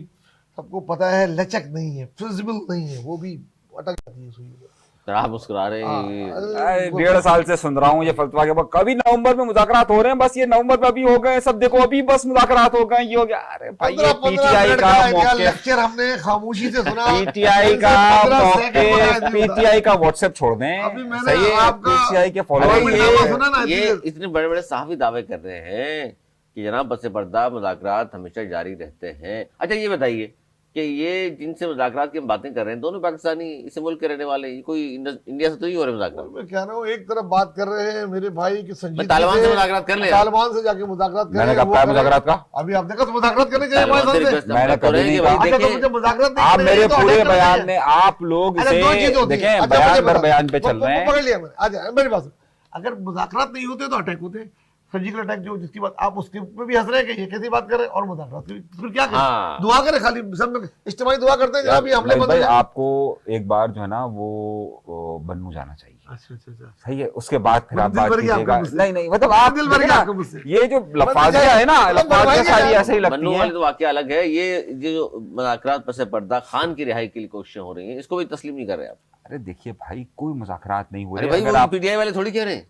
सबको पता है लचक नहीं है, फिजिबल नहीं है, वो भी अटक जाती है सुई में। आप मुस्कुरा रहे हैं, अरे 1.5 साल से सुन रहा हूँ ये फतवा के बाद, कभी नवंबर में मुज़ाकरात हो रहे हैं, बस ये नवंबर में अभी हो गए सब, देखो अभी बस मुज़ाकरात हो गए, ये हो गया। अरे भाई ये 15 पीटीआई मिनट का का मौके, लेक्चर हमने खामोशी से सुना। पीटीआई का 15 सेकंड बनाया मौके, नहीं होता। पीटीआई का व्हाट्सएप छोड़ दें, अभी मैंने सही है, आपका पीटीआई के अरे गवर्नमेंट दावा फॉलोअर सुना ना, ये इसीलिए- इतने बड़े बड़े साहबी दावे कर रहे हैं कि जनाब बस पर्दा मुज़ाकरात हमेशा जारी रहते हैं। अच्छा ये बताइए कि ये जिनसे मुज़ाकरात की हम बातें कर रहे हैं, दोनों पाकिस्तानी इस मुल्क के रहने वाले, ये कोई इंडिया से तो नहीं हो रहे मुज़ाकरात? मैं कह रहा हूँ, एक तरफ बात कर रहे हैं मेरे भाई कि संजीदगी तालिबान से मुज़ाकरात कर ले। तालिबान से जाके मुज़ाकरात करें, मैंने कब वो कहा करें। मुज़ाकरात का? अभी आपने कहा मुज़ाकरात करने चाहिए तालिबान से पाकिस्तान से। रिक्वेस्ट हम मैंने कर तो रहे कभी हैं कि नहीं भाई अच्छा, तो देखिए, मुझे मुज़ाकरात नहीं आप करनी मेरे है, तो पूरे अटैक करना बयान चाहिए। में आप लोग अरे दो चीज़ इसे होती है। देखें, अच्छा, बयान मुझे पर बताओ। बयान पे चल रहे हैं। पकड़ लिया मैंने, आज मेरी बात सुन। अगर मुज़ाकरात नहीं होते तो अटैक होते, सर्जिकल अटैक जो जिसकी बात आप उसके पे भी हंस रहे हैं कि ये कैसी बात कर रहे हैं, और मुज़ाकरात की फिर क्या करें? हाँ। दुआ करें, खाली सब लोग इज्तिमाई दुआ करते हैं जनाब ये हमले नहीं बंद हो भाई, जाए। आपको एक बार जो है ना वो बन्नू जाना चाहिए, अच्छा अच्छा अच्छा। सही है, उसके बाद फिर आप दिल बात भर गया कीजिएगा। आपका मुझसे। नहीं नहीं, मतलब आप दिल भर देखिए गया ना, आपका मुझसे। ये जो लफाजियाँ है ना, लफाजियाँ सारी ऐसे ही लगती बन्नू हैं। वाली तो वाकया अलग है, ये जो मुज़ाकरात पस पर्दा खान की रिहाई के लिए कोशिशें हो रही हैं, इसको भी तस्लीम नहीं कर रहे आप। अरे देखिए भाई, कोई मुज़ाकरात नहीं हो अरे रहे। भाई अगर वो आप पीटीआई वाले थोड़ी कह रहे हैं,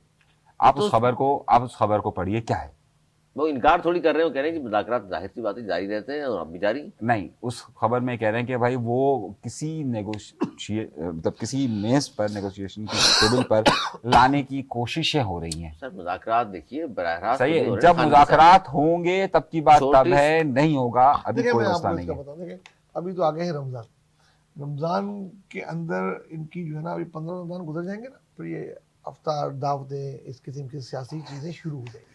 आप उस खबर को पढ़िए, क्या है वो इनकार थोड़ी कर रहे हो, कह रहे हैं कि मुज़ाकरात जाहिर सी बातें जारी रहते हैं और अब भी जारी हैं। नहीं, उस खबर में कह रहे हैं कि भाई वो किसी मतलब किसी मेज पर नेगोशिएशन की टेबल पर लाने की कोशिशें हो रही हैं। सर मुज़ाकरात देखिए बराह रास्त सही नहीं हो है, रहे जब खान के मुज़ाकरात होंगे तब की बात तब छोटी है, नहीं होगा अभी देखिए कोई मैं मसला आपको नहीं इसका है। बताऊं, देखिए अभी तो आ गए हैं रमज़ान। रमज़ान के अंदर इनकी जो है ना, अभी 15 रमज़ान गुजर जाएंगे ना, फिर ये अफ्तार दावतें इस किस्म की सियासी चीज़ें शुरू हो जाएंगी।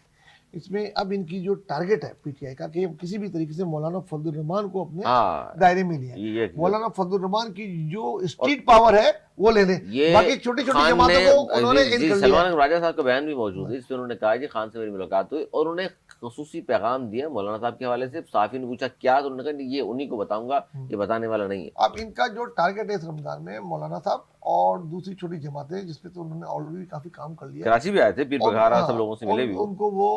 इसमें अब इनकी जो टारगेट है पीटीआई का कि किसी भी तरीके से मौलाना फजलुर रहमान को अपने हाँ, दायरे में लिया। ये मौलाना फजलुर रहमान की जो स्ट्रीट पावर है वो लेने, ये बाकी छोटी छोटी खान जमातों ने- को उन्होंने जी, इन कर लिया। सलमान राजा साहब का बयान भी मौजूद है, इसमें उन्होंने कहा कि खान से मेरी मुलाकात हुई और उन्होंने खसूसी पैगाम दिया मौलाना साहब के हवाले से। साफी ने पूछा क्या, तो उन्होंने कहा ये उन्हीं को बताऊंगा, ये बताने वाला नहीं है। अब इनका जो टारगेट है इस रमजान में मौलाना साहब और दूसरी छोटी जमातें, जिसपे तो उन्होंने ऑलरेडी काफी काम कर लिया, कराची भी आए थे, पीर बघारा सब लोगों से मिले भी वो। उनको वो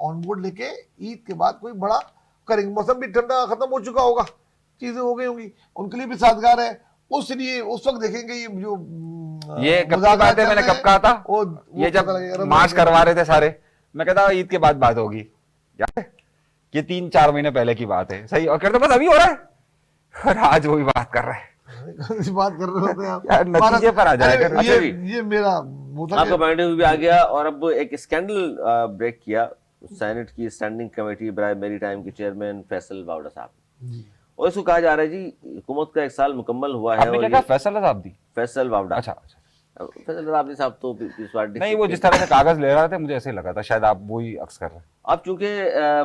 ऑन बोर्ड लेके ईद के बाद कोई बड़ा करेंगे। मौसम भी ठंडा खत्म हो चुका होगा, चीजें हो गई होंगी, उनके लिए भी साजगार है। उस लिए उस वक्त देखेंगे ये जो ये कब की बात है, मैंने कब कहा था, ये जब मार्च करवा रहे थे सारे, मैं कहता ईद के बाद बात होगी, याद है? ये 3-4 महीने पहले की बात है, सही, और कहते बस अभी हो रहा है, और आज वही बात कर रहे हैं। बात कर रहे होते हैं आप यार नतीजे पर आ जाएगा। अरे, अच्छा ये मेरा वो था आपका कि- पॉइंट ऑफ व्यू भी आ गया। और अब एक स्कैंडल ब्रेक किया सेनेट की स्टैंडिंग कमेटी बराए मेरी टाइम के चेयरमैन फैसल बावड़ा साहब, और इसको कहा जा रहा है जी हुकूमत का 1 साल मुकम्मल हुआ है। आपने और क्या ये कहा, फैसल साहब दी? फैसल बावड़ा, अच्छा अच्छा, फैसल राबड़ी साहब तो पीपल्स पार्टी नहीं वो जिस तरह से कागज ले रहे थे मुझे ऐसे लगा था शायद आप वही अक्स कर रहे हैं। अब चूंकि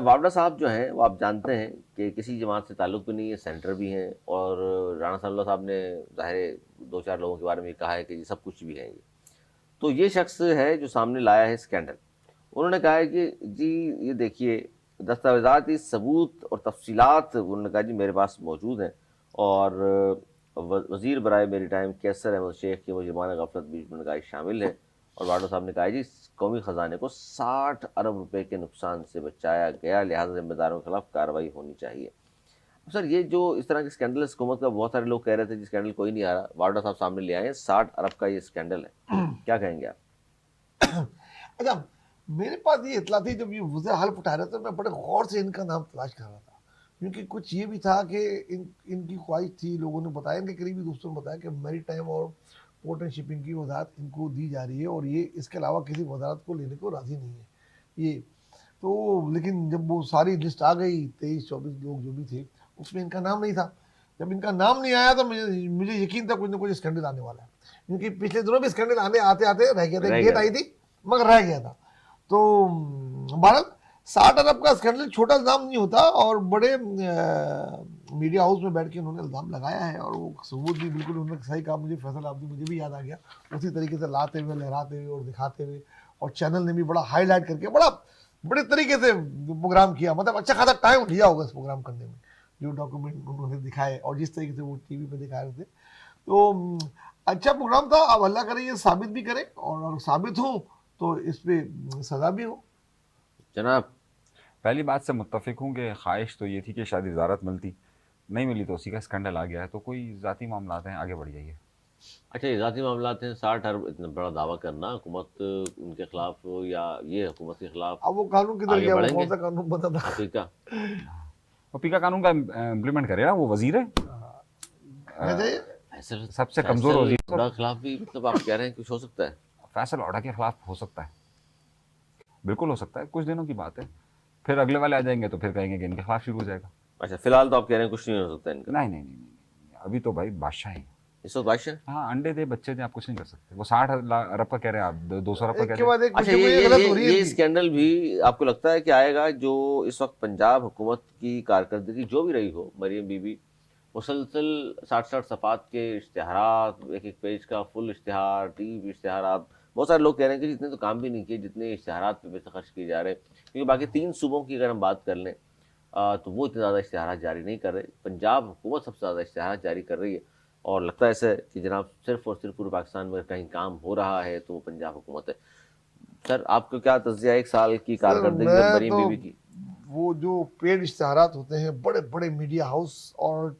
बावड़ा साहब जो हैं वो आप जानते हैं कि किसी जमात से ताल्लुक़ भी नहीं है, सेंटर भी हैं, और राणा सनाउल्लाह साहब ने ज़ाहिर 2-4 लोगों के बारे में कहा है कि ये सब कुछ भी है। ये तो ये शख्स है जो सामने लाया है स्कैंडल। उन्होंने कहा है कि जी ये देखिए दस्तावेज़ाती सबूत और तफसीलात उन्होंने कहा जी मेरे पास मौजूद हैं, और वज़ीर बराए मेरीटाइम कैसर अहमद शेख की मुजरिमाना गफलत भी उन्होंने कहा शामिल है। और वाडो साहब ने कहा जी कौमी ख़जाने को 60 अरब रुपए के नुकसान से बचाया गया, लिहाजा जिम्मेदारों के खिलाफ कार्रवाई होनी चाहिए। सर ये जो इस तरह के स्कैंडल हुकूमत का, बहुत सारे लोग कह रहे थे जी स्कैंडल कोई नहीं आ रहा, वाडो साहब सामने ले आए हैं, 60 अरब का ये स्कैंडल है, क्या कहेंगे आप? अच्छा, मेरे पास ये इतला थी जब ये वज़ीर हल्फ उठा रहे थे, मैं बड़े गौर से इनका नाम तलाश कर रहा था, क्योंकि कुछ ये भी था कि इनकी ख्वाहिश थी, लोगों ने बताया, इनके करीबी दोस्तों ने बताया कि मैरी टाइम और पोर्ट एंड शिपिंग की वजारत इनको दी जा रही है और ये इसके अलावा किसी वजारत को लेने को राज़ी नहीं है ये। तो लेकिन जब वो सारी लिस्ट आ गई 23-24 लोग जो भी थे, उसमें इनका नाम नहीं था। जब इनका नाम नहीं आया तो मुझे यकीन था कुछ ना कुछ स्कैंडल आने वाला है, क्योंकि पिछले दिनों भी स्कैंडल आते आते रह गया था, डेट आई थी मगर रह गया था। तो भारत 60 अरब का स्कैंडल छोटा इल्ज़ाम नहीं होता, और बड़े मीडिया हाउस में बैठ के उन्होंने इल्ज़ाम लगाया है, और वो सबूत भी बिल्कुल उन्होंने सही कहा। मुझे फैसल आबदी मुझे भी याद आ गया उसी तरीके से लाते हुए, लहराते हुए और दिखाते हुए, और चैनल ने भी बड़ा हाईलाइट करके बड़े तरीके से प्रोग्राम किया। मतलब अच्छा खासा टाइम लिया होगा इस प्रोग्राम करने में, जो डॉक्यूमेंट उन्होंने दिखाए और जिस तरीके से वो टीवी पे दिखा रहे थे। तो अच्छा प्रोग्राम था। अब अल्लाह करे ये साबित भी करे, और अगर साबित हो तो इस पे सज़ा भी हो। जनाब, पहली बात से मुत्तफिक हूँ कि ख्वाहिश तो ये थी कि शायद वजारत मिलती, नहीं मिली तो उसी का स्कैंडल आ गया है, तो कोई ज़ाती मामला हैं, आगे बढ़ जाइए। अच्छा ये ज़ाती मामलात हैं, 60 अरब इतना बड़ा दावा करना, हुकूमत उनके खिलाफ हो या ये हुकूमत के खिलाफ, अब वो कानून किधर आगे गया, वो बढ़ेंगे? कौन सा कानून बता था? हकीका वो पीका कानून का इम्प्लीमेंट करे ना, वो वजीर है, फैसल सबसे कमज़ोर वजीर। के खिलाफ भी, मतलब आप कह रहे हैं कुछ हो सकता है? फैसल ऑर्डर के खिलाफ हो सकता है, बिल्कुल हो सकता है, कुछ दिनों की बात है, फिर अगले वाले आ जाएंगे तो फिर कहेंगे कि इनके खिलाफ शुरू हो जाएगा। अच्छा फिलहाल तो आप कह रहे हैं कुछ नहीं हो सकता इनका? नहीं नहीं नहीं नहीं, अभी तो भाई बादशाह हैं। इस वक्त बादशाह। हाँ, अंडे दे बच्चे दे, आप कुछ नहीं कर सकते। वो 60 अरब का कह रहे हैं, आप 200 अरब का एक कह के रहे हैं। बाद एक अच्छा कुछ ये गलत हो रही है ये इनकी। स्कैंडल भी आपको लगता है कि आएगा, जो इस वक्त पंजाब हुकूमत की कारकर्दगी जो भी रही हो, मरियम बीबी मुसलसल 60 सफ़ात के इश्तिहारात, एक एक पेज का फुल इश्तिहार, टीवी इश्तिहारात, बहुत सारे लोग कह रहे हैं कि जितने तो काम भी नहीं किए जितने इश्तिहारात पे पैसे खर्च किए जा रहे हैं, क्योंकि बाकी 3 सूबों की अगर हम बात कर लें तो वो इतने ज़्यादा इश्तिहारात जारी नहीं कर रहे। पंजाब हुकूमत सबसे ज़्यादा इश्तिहारात जारी कर रही है, और लगता है ऐसे कि जनाब सिर्फ और सिर्फ पूरे पाकिस्तान में कहीं काम हो रहा है तो वो पंजाब हुकूमत है। सर आपको क्या तज़किया 1 साल की सर, कारकर्दगी मैं मरीम तो बीबी की? वो जो पेड इश्तिहारात होते हैं बड़े बड़े मीडिया हाउस, और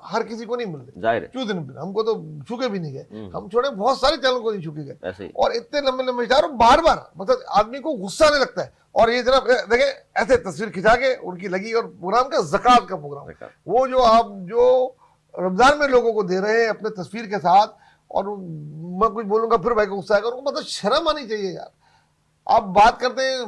हर किसी को नहीं मिलते, जाहिर है क्यों दिन हमको तो छूके भी नहीं गए, हम छोड़े बहुत सारे चैनल को नहीं छूके गए, ऐसे ही। और इतने लंबे लंबे इश्तिहार, बार बार मतलब आदमी को गुस्सा आने लगता है। और ये जरा देखे ऐसे तस्वीर खिंचा के उनकी लगी, और प्रोग्राम का ज़कात का प्रोग्राम, ज़कात। वो जो आप जो रमजान में लोगों को दे रहे हैं अपने तस्वीर के साथ, और मैं कुछ बोलूंगा फिर भाई को गुस्सा आएगा, उनको मतलब शर्म आनी चाहिए यार। आप बात करते हैं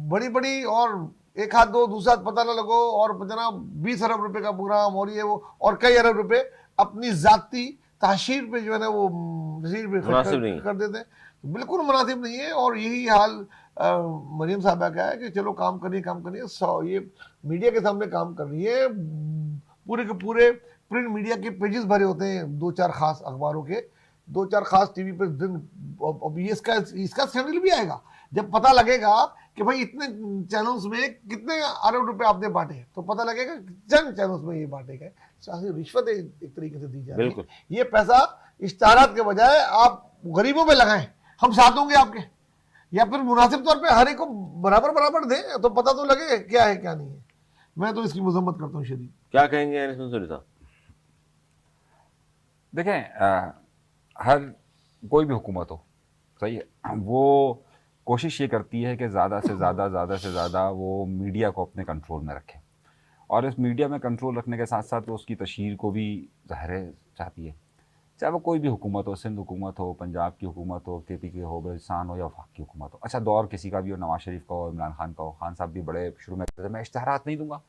बड़ी बड़ी, और एक हाथ दो दूसरा हाथ पता ना लगो, और जनाब 20 अरब रुपए का प्रोग्राम, और ये वो, और कई अरब रुपए अपनी जाती ताशीर पे जो है ना वो तशहीर पे मुनासिब नहीं। कर देते हैं, तो बिल्कुल मुनासिब नहीं है। और यही हाल मरियम साहबा का है कि चलो काम करिए ये मीडिया के सामने काम कर रही है, पूरे के पूरे प्रिंट मीडिया के पेजेस भरे होते हैं 2-4 खास अखबारों के, 2-4 खास टीवी पे दिन। अब ये इसका स्कैंडल भी आएगा जब पता लगेगा कि भाई इतने चैनल्स में कितने अरब रुपए आपने बांटे हैं, तो पता लगेगा चंद चैनल्स में ये बांटे गए। सियासी रिश्वत एक तरीके से दी जा रही है। ये पैसा इश्तिहारात के बजाय आप गरीबों पे लगाएं, हम साथ होंगे आपके, या फिर मुनासिब तौर पे हर एक को बराबर दें, तो पता तो लगे क्या है क्या नहीं है। मैं तो इसकी मजम्मत करता हूँ शदीद। क्या कहेंगे मंसूरी साहब? देखें, हर कोई भी हुकूमत हो, सही है, वो कोशिश ये करती है कि ज़्यादा से ज़्यादा वो मीडिया को अपने कंट्रोल में रखे, और इस मीडिया में कंट्रोल रखने के साथ साथ वो उसकी तशहीर को भी ज़ाहिर चाहती है, चाहे वो कोई भी हुकूमत हो, सिंध हुकूमत हो, पंजाब की हुकूमत हो, KP की हो, बलूचिस्तान हो, या वफाक की हुकूमत हो। अच्छा, दौर किसी का भी हो, नवाज शरीफ का हो, इमरान खान का हो। खान साहब भी बड़े शुरू में कहते थे मैं इश्तिहारात नहीं दूंगा,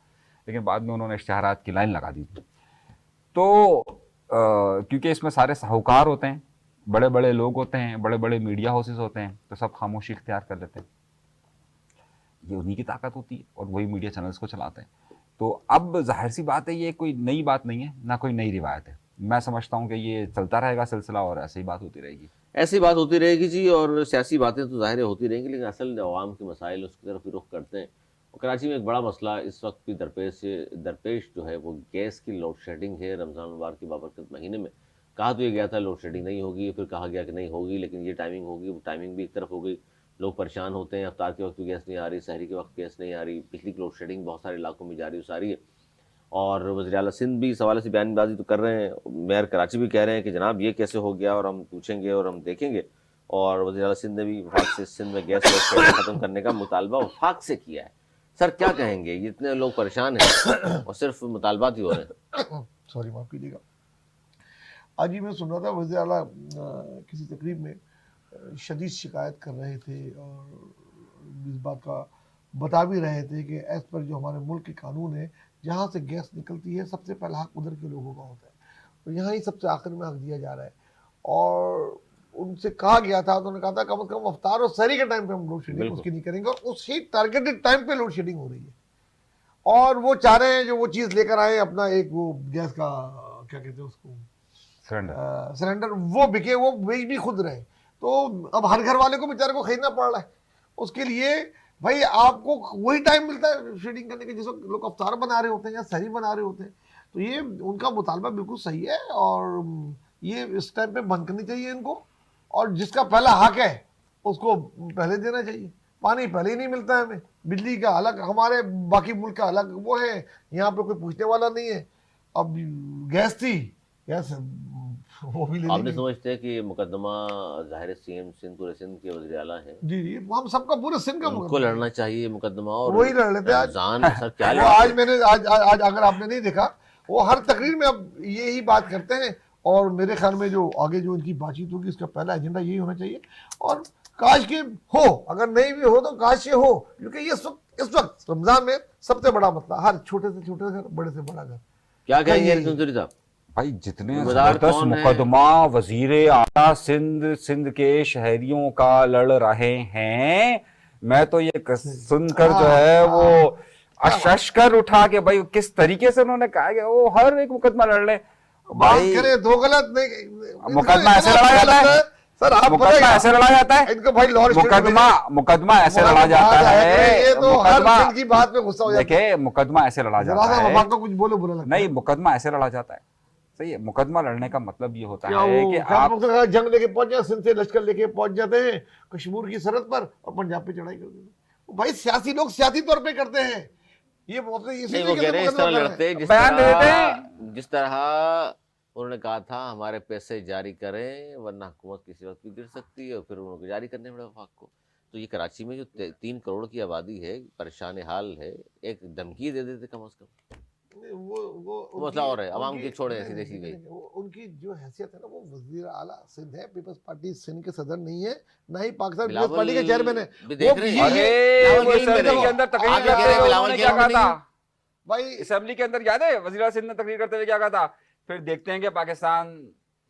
लेकिन बाद में उन्होंने इश्तिहारात की लाइन लगा दी थी। तो क्योंकि इसमें सारे साहूकार होते हैं, बड़े बड़े लोग होते हैं, बड़े बड़े मीडिया हाउसेस होते हैं, तो सब खामोशी इख्तियार कर लेते हैं। ये उन्हीं की ताकत होती है, और वही मीडिया चैनल्स को चलाते हैं। तो अब जाहिर सी बात है, ये कोई नई बात नहीं है, ना कोई नई रिवायत है। मैं समझता हूँ कि ये चलता रहेगा सिलसिला, और ऐसी बात होती रहेगी। ऐसी बात होती रहेगी जी, और सियासी बातें तो ज़ाहिर होती रहेंगी, लेकिन असल अवाम के मसाइल उसकी तरफ रुख करते हैं। कराची में एक बड़ा मसला इस वक्त भी दरपेश जो है वो गैस की लोड शेडिंग है। रमज़ान मुबारक के बाबरकत महीने में कहा तो ये गया था लोड शेडिंग नहीं होगी, फिर कहा गया कि नहीं होगी, लेकिन ये टाइमिंग होगी, वो टाइमिंग भी एक तरफ हो गई। लोग परेशान होते हैं, अफ्तार के वक्त भी गैस नहीं आ रही, सहरी के वक्त गैस नहीं आ रही, बिजली की लोड शेडिंग बहुत सारे इलाकों में जारी है। और वज़ीर आला सिंध भी इस हवाले से बयानबाजी तो कर रहे हैं, मेयर कराची भी कह रहे हैं कि जनाब ये कैसे हो गया, और हम पूछेंगे और हम देखेंगे। और वज़ीर आला सिंध ने भी वफाक से सिंध में गैस लोड शेडिंग ख़त्म करने का मुतालबा वफाक से किया है। सर क्या कहेंगे, ये इतने लोग परेशान हैं और सिर्फ मुतालबात ही हो रहे हैं। सॉरी माफ़ कीजिएगा। आज ही मैं सुन रहा था वज़ीर आला किसी तकरीब में शदीद शिकायत कर रहे थे और इस बात का बता भी रहे थे कि एज पर जो हमारे मुल्क के कानून है, जहाँ से गैस निकलती है सबसे पहला हक उधर के लोगों का होता है, तो यहाँ ही सबसे आखिर में हक दिया जा रहा है। और उनसे कहा गया था, तो उन्होंने कहा था कम से कम अफ्तार और सहरी के टाइम पे हम लोड शेडिंग उसकी नहीं करेंगे, और उसी टारगेटेड टाइम पे लोड शेडिंग हो रही है। और वो चाह रहे हैं जो वो चीज़ लेकर आए अपना, एक वो गैस का क्या कहते हैं उसको, सिलेंडर, वो बिके, वो बेच भी खुद रहे। तो अब हर घर वाले को बेचारे को खरीदना पड़ रहा है। उसके लिए भाई आपको वही टाइम मिलता है शेडिंग करने के जिस वक्त लोग अफ्तार बना रहे होते हैं या सहरी बना रहे होते हैं। तो ये उनका मुतालबा बिल्कुल सही है और ये इस टाइम पे बंद करनी चाहिए इनको, और जिसका पहला हक है उसको पहले देना चाहिए। पानी पहले ही नहीं मिलता है हमें, बिजली का अलग, हमारे बाकी मुल्क का अलग वो है, यहाँ पे कोई पूछने वाला नहीं है। अब गैस थी, गैस वो भी ले आपने लेंगे। समझते हैं कि ये मुकदमा ज़ाहिर सीएम सिंध, पूरे सिंध के वज़ीर आला हैं, जी जी, हम सबका पूरे सिंध का उनको मुकदमा है। लड़ना चाहिए मुकदमा, और वही लड़ लेते हैं आज। रमज़ान सर क्या वो लड़ते आज हैं? मैंने आज अगर आपने नहीं देखा, वो हर तकरीर में अब यही बात करते हैं। और मेरे ख्याल में जो आगे जो इनकी बातचीत होगी, इसका पहला एजेंडा यही होना चाहिए। और काश के हो, अगर नहीं भी हो तो काश ये हो, क्योंकि ये इस वक्त रमजान में सबसे बड़ा मसला, हर छोटे से छोटे घर, बड़े से बड़ा घर। क्या कहेंगे ये- चौधरी साहब? भाई जितने जिम्मेदार जबरदस्त कौन है? मुकदमा वजीर आला सिंध के शहरियों का लड़ रहे हैं, मैं तो ये सुनकर जो है वो अशशकर उठा के, भाई किस तरीके से उन्होंने कहा कि वो हर एक मुकदमा लड़ ले। बात भाई करे तो गलत नहीं, मुकदमा ऐसे लड़ा जाता है सर, आप मुकदमा ऐसे लड़ा जाता है, इनको भाई लॉ मुकदमा ऐसे लड़ा जाता है। ये तो हर मुकदमा सिंध की बात में गुस्सा हो जाता है। देखिए, मुकदमा ऐसे लड़ा जरा जाता सा है, वफाक को कुछ बोलो बुरा लगता है। नहीं मुकदमा ऐसे लड़ा जाता है, सही है। मुकदमा लड़ने का मतलब ये होता क्या है वो कि खैर आप मुख्तलिफ जंग लेके पहुंच जाए, सिंध से लश्कर लेके पहुंच जाते हैं कश्मीर की सरहद पर और पंजाब पे चढ़ाई कर देते हैं। भाई सियासी लोग सियासी तौर पे करते हैं ये, नहीं, वो कह रहे हैं इस तरह लड़ते हैं बयान दे देते हैं। जिस तरह उन्होंने कहा था हमारे पैसे जारी करें वरना हुकूमत किसी वक्त भी गिर सकती है, और फिर उनको जारी करने पड़े वफाक को। तो ये कराची में जो 3 करोड़ की आबादी है, परेशान हाल है, एक धमकी दे देते कम से कम। वो मसला और है, अवाम की छोड़े सीधे सीधे। उनकी जो हैसियत है ना, वो वजीर आला सिंध है, पीपल्स पार्टी सिंध के सदर नहीं है, ना ही पाकिस्तान पीपल्स बिलावल पार्टी के चेयरमैन है। भी देख रहे हैं। अरे बिलावल वो जेल में असेंबली रहे। के अंदर तकरीर आगे कह करते रहे हैं हुए बिलावल उन्होंने जेल क्या में कहा नहीं। था, भाई असेंबली के अंदर याद है वजीर सिंध ने तकरीर करते हुए क्या कहा था, फिर देखते हैं कि पाकिस्तान,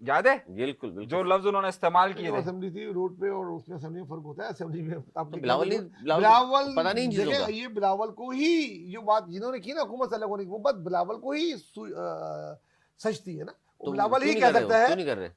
याद है बिल्कुल बिल्कुल। जो लफ्ज उन्होंने इस्तेमाल किए थे। असेंबली थी रोड पे, और उसमें असेंबली में फर्क होता है। असेंबली में तो आपने बिलावल नहीं, बिलावल पता नहीं इन चीजों देखें, का। ये बिलावल को ही जो बात जिन्होंने की ना हुकूमत से अलग होने की, वो बात बिलावल को ही सचती है ना, वो तो बिलावल ही क्यों कह नहीं कर सकता रहे हो? है। क्यों नहीं कर रहे?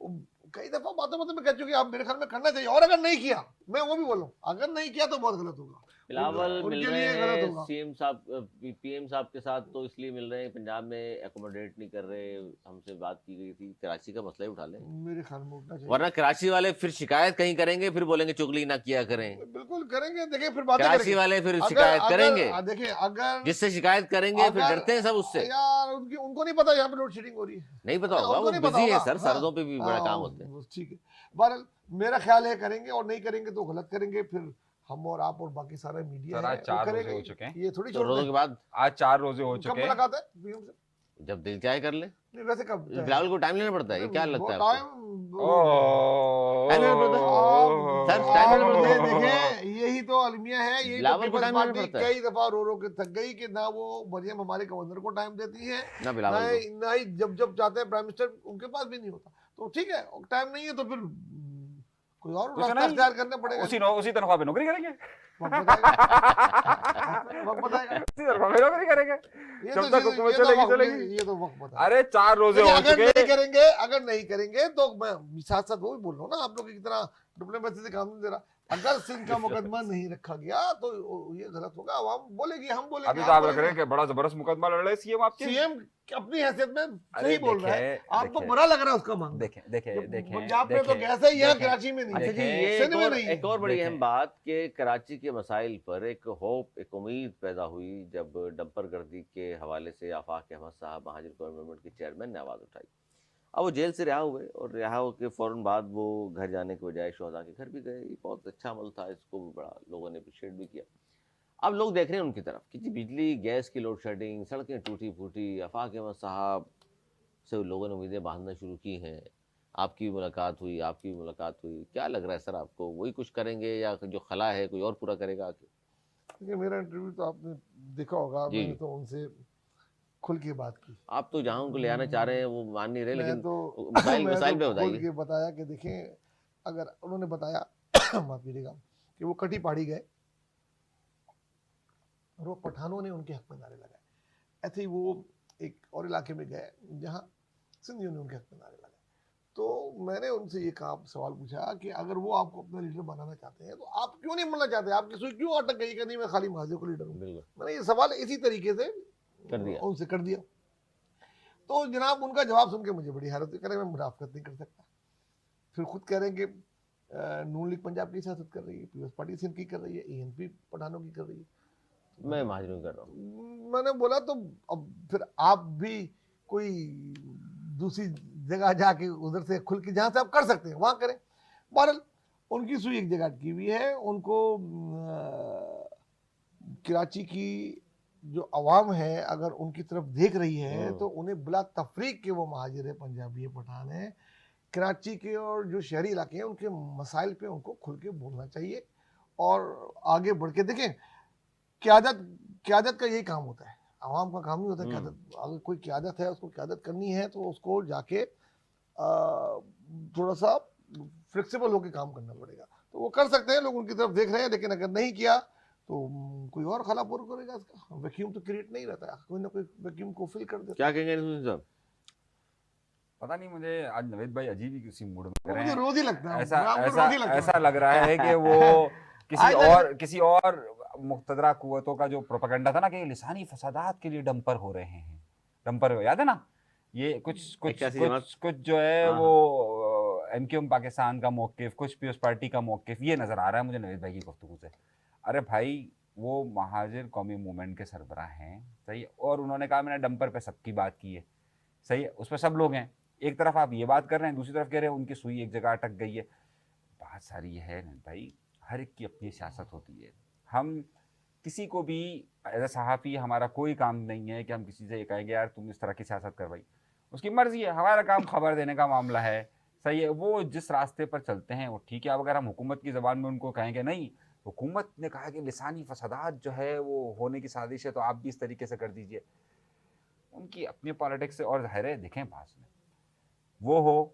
कई दफा बातों में मैं कह चुकी, आप मेरे ख्याल में करना चाहिए, और अगर नहीं किया, मैं वो भी बोलूं, अगर नहीं किया तो बहुत गलत होगा। बिलावल मिल उनके रहे लिए गलत हैं होगा। सीएम साहब, पीएम साहब के साथ, तो इसलिए मिल रहे हैं। पंजाब में एकोमोडेट नहीं कर रहे, हमसे बात की गई थी, कराची का मसला ही उठा लें, मेरे ख्याल में उठना चाहिए। वरना कराची वाले फिर शिकायत कहीं करेंगे, फिर बोलेंगे चुगली ना किया करें। बिल्कुल करेंगे, देखिए फिर बातें कराची करेंगे। वाले फिर अगर- शिकायत अगर- करेंगे, देखिए अगर जिससे शिकायत करेंगे फिर अगर- डरते हैं सब उससे। यार उनको नहीं पता यहाँ पे लोड शेडिंग हो रही है, नहीं पता होगा, उनको वो नहीं पता बिजी है होगा। सर, हाँ, सरहदों पे भी बड़ा हाँ, काम होते हैं। बस ठीक है। बहरहाल मेरा ख्याल है करेंगे, और नहीं करेंगे तो गलत करेंगे, फिर हम और आप और बाकी सारा मीडिया सर, है आज वो 4 रोजे करेंगे। हो चुके हैं। ये थोड़ी तो छोड़ रोजों दें। के बाद आज 4 रोजे हो कब चुके हैं। मुलाकात है पीएम से? जब दिल चाहे कर ले। नहीं वैसे कब बिलावल को टाइम लेना पड़ता है, ये क्या लगता है आपको? ओह, टाइम लेना पड़ता है? सर, टाइम लेना पड़ता है। देखें यही तो अलमिया है, यही तो बिलावल को पीपल्स टाइम लेना पार्टी पड़ता है। कई दफा रो के थक गई कि ना वो मरियम हमारे गवर्नर को टाइम देती है, ना बिलावल को। ना ही जब चाहते हैं प्राइम मिनिस्टर उनके पास भी नहीं होता। तो ठीक है, टाइम नहीं है तो फिर कोई और कुछ रास्ता नहीं, इख्तियार करना पड़ेगा। उसी तनख्वाह पे नौकरी करेंगे, वक्त बताएगा। वक्त बताएगा। उसी तनख्वाह पे नौकरी करेंगे, ये जब तो तक हुकूमत चलेगी चलेगी। ये तो वक्त बताएगा। अरे 4 रोजे हो अगर चुके। नहीं करेंगे तो मैं साथ साथ वो भी बोल रहा हूँ ना, आप लोग की तरह डिप्लोमेसी से काम नहीं दे रहा। अगर सिंध का मुकदमा नहीं रखा गया तो ये गलत होगा, आवाम बोलेगी, हम बोलेंगे, अभी तो आप लग रहे हैं कि बड़ा जबरदस्त मुकदमा लड़ रहे सीएम आपके। सीएम अपनी हैसियत में अरे सही बोल रहा है, देखें, आपको देखें। बुरा लग रहा है उसका मांगना। देखें देखें देखें पंजाब में तो गैस है, यहाँ कराची में नहीं अच्छा है, जी, ये सिंध में नहीं है। एक और बड़ी देखें। अहम बात कि कराची के मसाइल पर एक होप, एक उम्मीद पैदा हुई जब डंपर गर्दी के हवाले से आफाक अहमद साहब महाजिर गवर्नमेंट के चेयरमैन ने आवाज़ उठाई। अब वो जेल से रिहा हुए और रिहा के फ़ौरन बाद वो घर जाने के बजाय शोहदा के घर भी गए। ये बहुत अच्छा अमल था, इसको भी बड़ा लोगों ने अप्रिशिएट भी किया। अब लोग देख रहे हैं उनकी तरफ कि जी बिजली, गैस की लोड शेडिंग, सड़कें टूटी फूटी, आफाक अहमद साहब से लोगों ने उम्मीदें बांधना शुरू की हैं। आपकी भी मुलाकात हुई, आपकी भी मुलाकात हुई, क्या लग रहा है सर आपको, वही कुछ करेंगे या जो खला है कोई और पूरा करेगा आके? देखिए मेरा इंटरव्यू तो आपने देखा होगा, जी। मैंने तो उनसे खुल के बात की। आप तो जहाँ उनको ले आना चाह रहे हैं वो मान नहीं रहे, मैं लेकिन तो मसाइल मैं मसाइल तो में खोल बताइए। के बताया कि देखें, अगर उन्होंने बताया माफ कीजिएगा कि वो कटी पहाड़ी गए और वो पठानों ने उनके हक में नारे लगाए, ऐसे ही वो एक और इलाके में गए जहाँ सिंधियों ने उनके हक में नारे लगाए। तो मैंने उनसे ये कहा, सवाल पूछा कि अगर वो आपको अपना लीडर बनाना चाहते हैं तो आप क्यों नहीं बनना चाहते, आपकी सुई क्यों अटक गई कि नहीं मैं खाली महाजिर को लीडर हूँ। बिल्कुल मैंने ये सवाल इसी तरीके से कर दिया। उनसे कर दिया। तो जनाब उनका जवाब सुन के मुझे बड़ी हैरत हुई, कह रहे मैं मुदाफकत नहीं कर सकता। फिर खुद कह रहे हैं कि नून लीग पंजाब की सियासत कर रही है, पीपल्स पार्टी सिंध की कर रही है, एएनपी पठानों की कर रही है, मैं महाजरों कर रहा हूँ। मैंने बोला तो अब फिर आप भी कोई दूसरी जगह जाके उधर से खुल के जहाँ से आप कर सकते हैं वहाँ करें। बहरहाल उनकी सुई एक जगह अटकी हुई है। उनको कराची की जो अवाम है अगर उनकी तरफ देख रही है तो उन्हें बिला तफरीक के वो महाजिर है, पंजाबी है, पठान है, कराची के और जो शहरी इलाके हैं उनके मसाइल पे उनको खुल के बोलना चाहिए और आगे बढ़ के देखें। क़यादत का यही काम होता है, आवाम का काम नहीं होता क़यादत। अगर कोई क़यादत है, उसको क़यादत करनी है तो उसको जाके थोड़ा सा फ्लेक्सिबल होकर काम करना पड़ेगा। तो वो कर सकते हैं, लोग उनकी तरफ देख रहे हैं, लेकिन अगर नहीं किया तो कोई और खला पूरा करेगा। इसका वैक्यूम तो क्रिएट नहीं रहता है, कोई ना कोई वैक्यूम को फिल कर देता क्या कहेंगे नसीम साहब? पता नहीं, मुझे आज नवेद भाई अजीब ही किसी मूड में है। कर रहे मुझे हैं। रोज ही लगता है, ऐसा मुझे ऐसा रोज ही लगता ऐसा है। लग रहा है कि वो आज किसी और मुक्तदरा कुव्वतों का जो प्रोपेगेंडा था ना कि लिसानी फसादात के लिए डंपर हो रहे हैं, डंपर याद है ना, ये कुछ जो है वो एमक्यूएम पाकिस्तान का मौक़िफ़, कुछ पीपल्स पार्टी का मौक़िफ़, ये नज़र आ रहा है मुझे नवेद भाई की गुफ्तगू से। अरे भाई वो महाजिर कौमी मूवमेंट के सरबराह हैं, सही है, और उन्होंने कहा मैंने डंपर पे सबकी बात की है, सही है, उस पर सब लोग हैं। एक तरफ आप ये बात कर रहे हैं, दूसरी तरफ कह रहे हैं उनकी सुई एक जगह अटक गई है। बात सारी है भाई, हर एक की अपनी सियासत होती है। हम किसी को भी एज ए सहाफ़ी हमारा कोई काम नहीं है कि हम किसी से ये कहेंगे यार तुम इस तरह की सियासत कर भाई, उसकी मर्ज़ी है। हमारा काम खबर देने का मामला है, सही है, वो जिस रास्ते पर चलते हैं वो ठीक है। अब अगर हम हुकूमत की ज़बान में उनको कहेंगे नहीं, हुकूमत ने कहा कि लिसानी फसादात जो है वो होने की साजिश है तो आप भी इस तरीके से कर दीजिए, उनकी अपनी पॉलिटिक्स से। और ज़ाहिर है देखें पास में वो हो